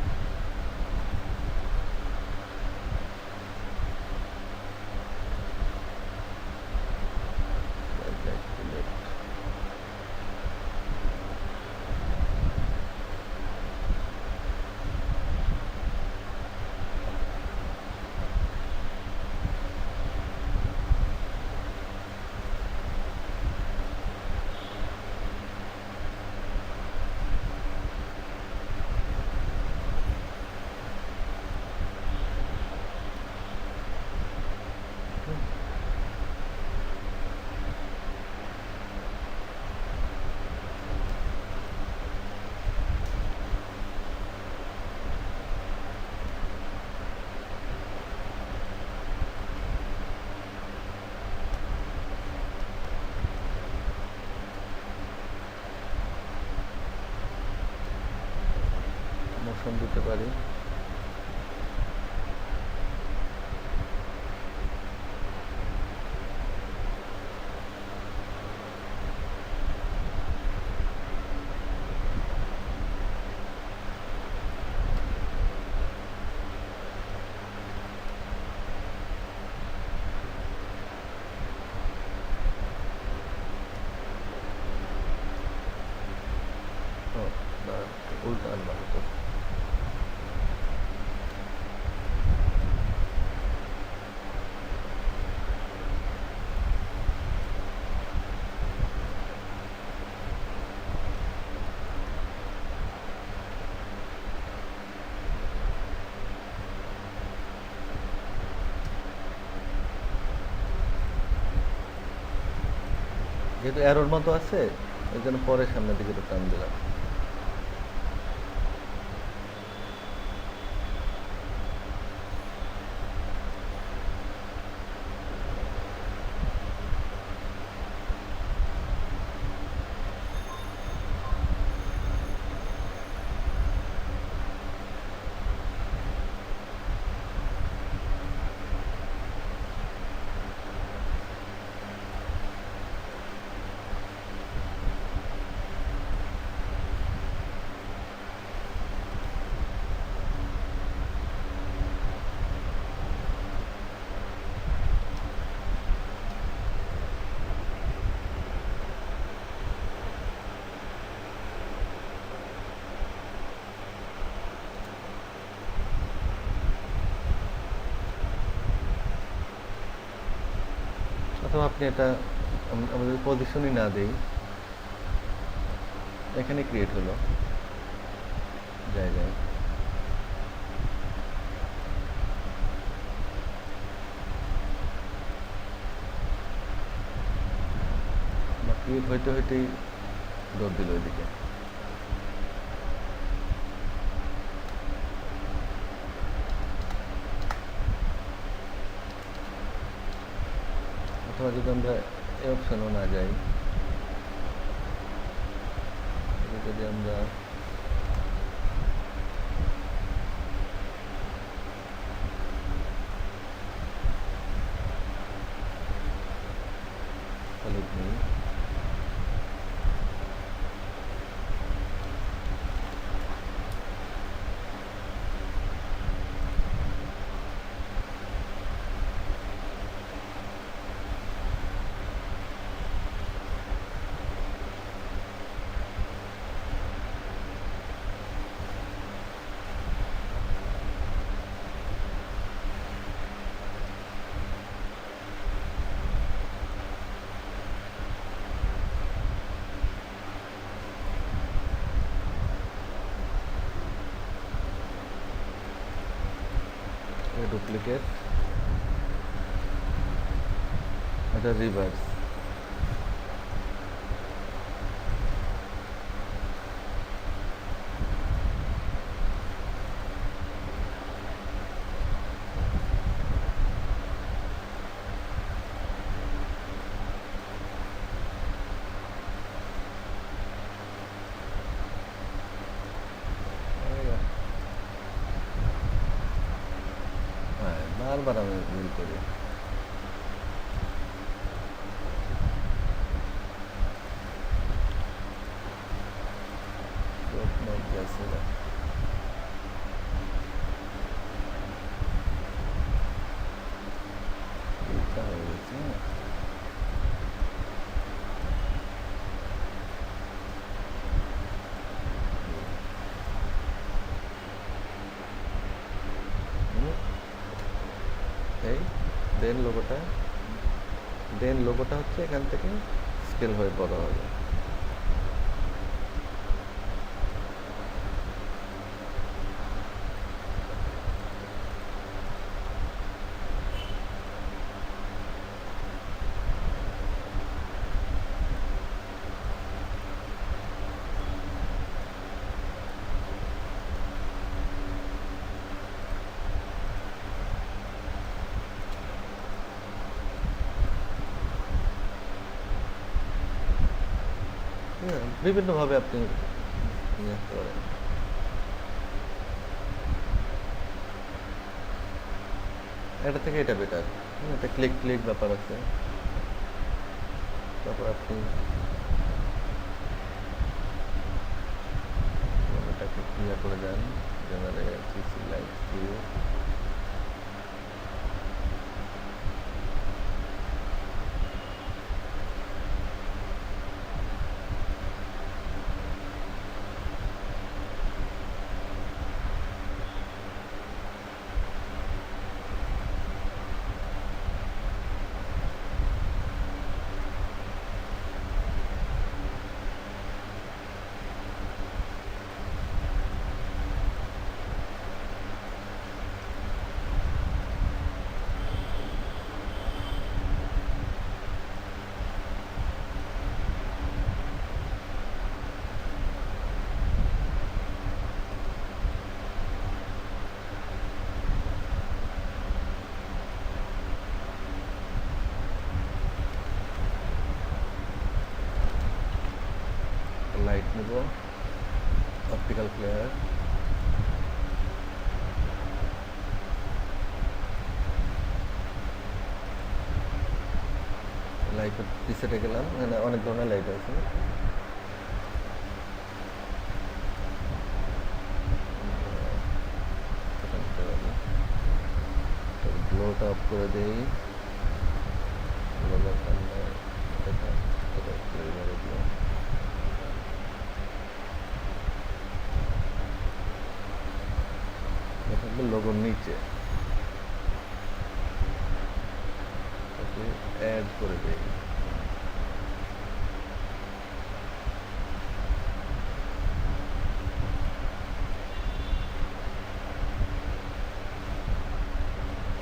A: অপশন দিতে পারি। ও, দাঁড়ান, উল্টো আনবার হতো। যেহেতু অ্যারোর মতো আছে ওই জন্য পরে সামনের দিকে একটু টান দিলাম। অথবা আপনি এটা আমাদের পজিশনই না দেই, এখানে ক্রিয়েট হলো জায়গায়। ক্রিয়েট হইতে হইতেই দৌড় দিল ওইদিকে। অথবা যদি আমরা এই অপশনও না যাই, যদি আমরা সলিড নিই, ডুপ্লিকেট, এটা রিভার্স। হ্যাঁ, বারবার আমি ভুল করি। এই দেন লোগোটা হচ্ছে এখান থেকে স্কেল হয়ে বড় হবে। বিভিন্নভাবে আপনি নিয়ে আসতে পারেন। এটা থেকে এটা বেটার। এটা ক্লিক ক্লিক ব্যাপার আছে। তারপর আপনি এটাকে ক্লিয়ার করে দেন, general CC light view. Light নেব, অপটিক্যাল ফ্লেয়ার, লাইটের প্রিসেটে গেলাম। এখানে অনেক ধরনের লাইট আছে। গ্লোটা অফ করে দেই। লোগোর নিচে অ্যাড করে দেই।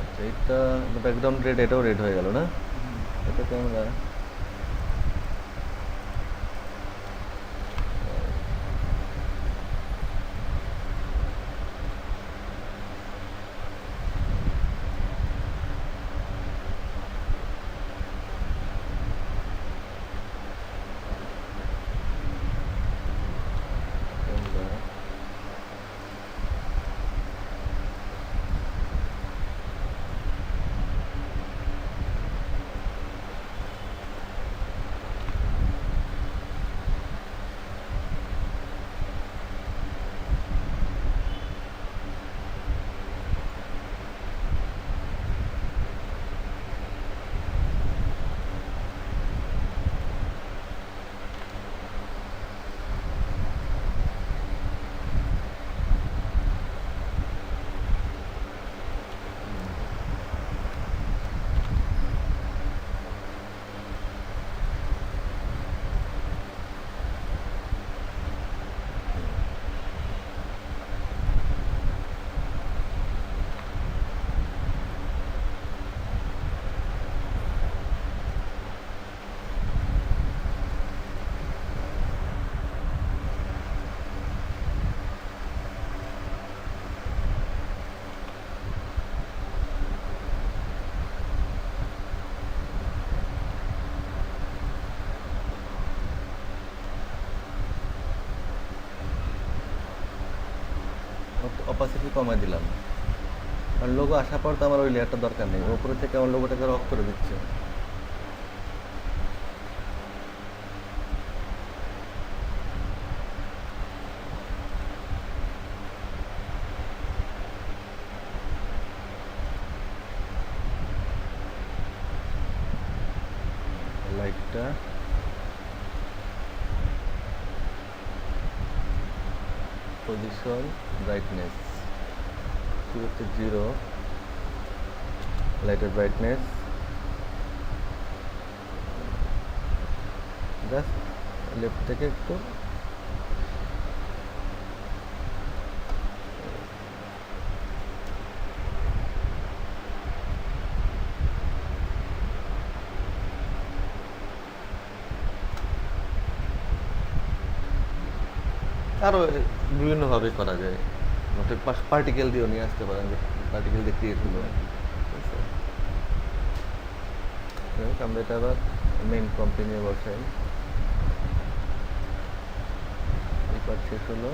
A: আচ্ছা, এটা ব্যাকগ্রাউন্ড রেড, এটাও রেড হয়ে গেল না? এটাতে আমরা অপাসিটি কমাই দিলাম। আর লোগো আসার পর তো আমার ওই লেয়ারটা দরকার নেই, ওপরে থেকে আমার লোগোটাকে অফ করে দিচ্ছে। লাইটটা পজিশন, ব্রাইটনেস হচ্ছে 0, লাইটের ব্রাইটনেস জাস্ট লেফট থেকে একটু আরও বিভিন্নভাবে করা যায়। পার্টিকেল দিয়েও নিয়ে আসতে পারেন, পার্টিকেল দিয়ে ক্রিয়েট হলো। আমরা এটা আবার মেইন প্রম্পটে নিয়ে বসাই। এই পার্ট শেষ হলো।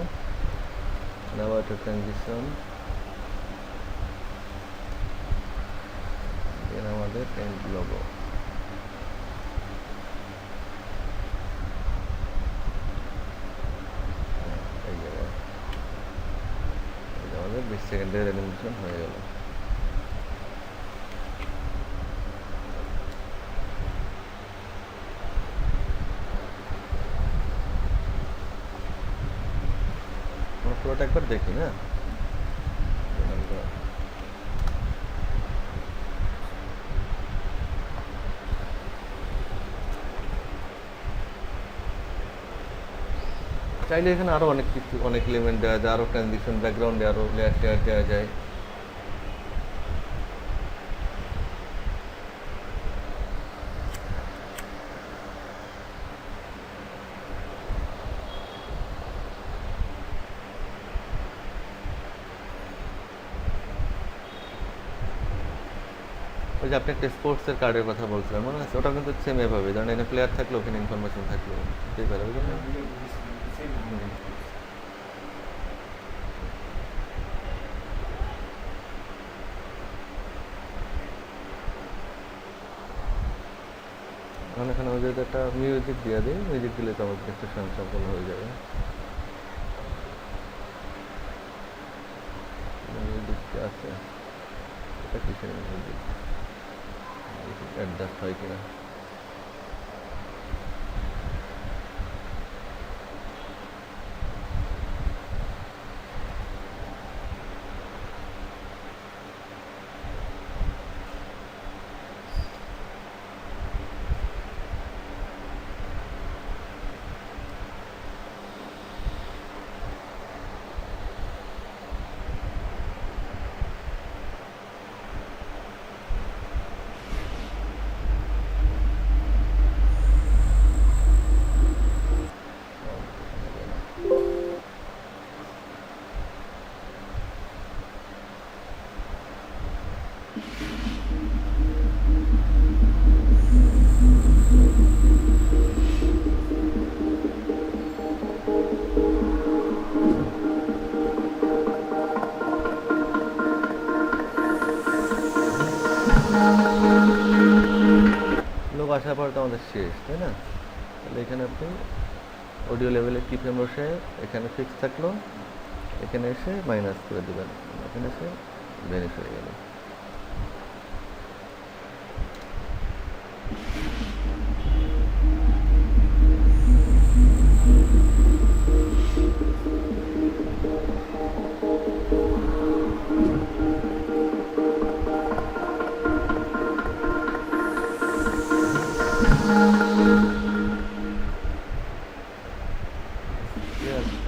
A: নাও একটা ট্রানজিশন, এখানে আমাদের এন্ড লোগো। এই জায়গায় আমাদের 20 সেকেন্ডের অ্যানিমেশন হয়ে গেল। আমরা পুরোটা একবার দেখি না? চাইলে এখানে আরো অনেক কিছু, অনেক এলিমেন্ট দেওয়া যায়, আরো ট্রানজিশন, ব্যাকগ্রাউন্ডে আরো লেয়ার টেয়ার দেওয়া যায়। ওই যে আপনি একটা স্পোর্টসের কার্ডের কথা বলছিলেন, মনে আছে? ওটা কিন্তু সেম এভাবে, ধরেন এখানে প্লেয়ার থাকলো, ওখানে ইনফরমেশন থাকলো, হতেই পারে, বুঝলেন? এখন এখানে ওই যে একটা মিউজিক দিয়ে দিই, মিউজিক দিলে তো আমাদের একটা সম্পূর্ণ হয়ে যাবে। মিউজিক আছে, এটা কিসের মিউজিক? অ্যাডজাস্ট হয় কিনা? লোক আসার পর তো আমাদের শেষ, তাই না? তাহলে এখানে আপনি অডিও লেভেলে কি ফ্রেম বসে এখানে ফিক্স থাকলো, এখানে এসে মাইনাস করে দেবেন, এখানে এসে ভ্যানিশ হয়ে গেল। Yes.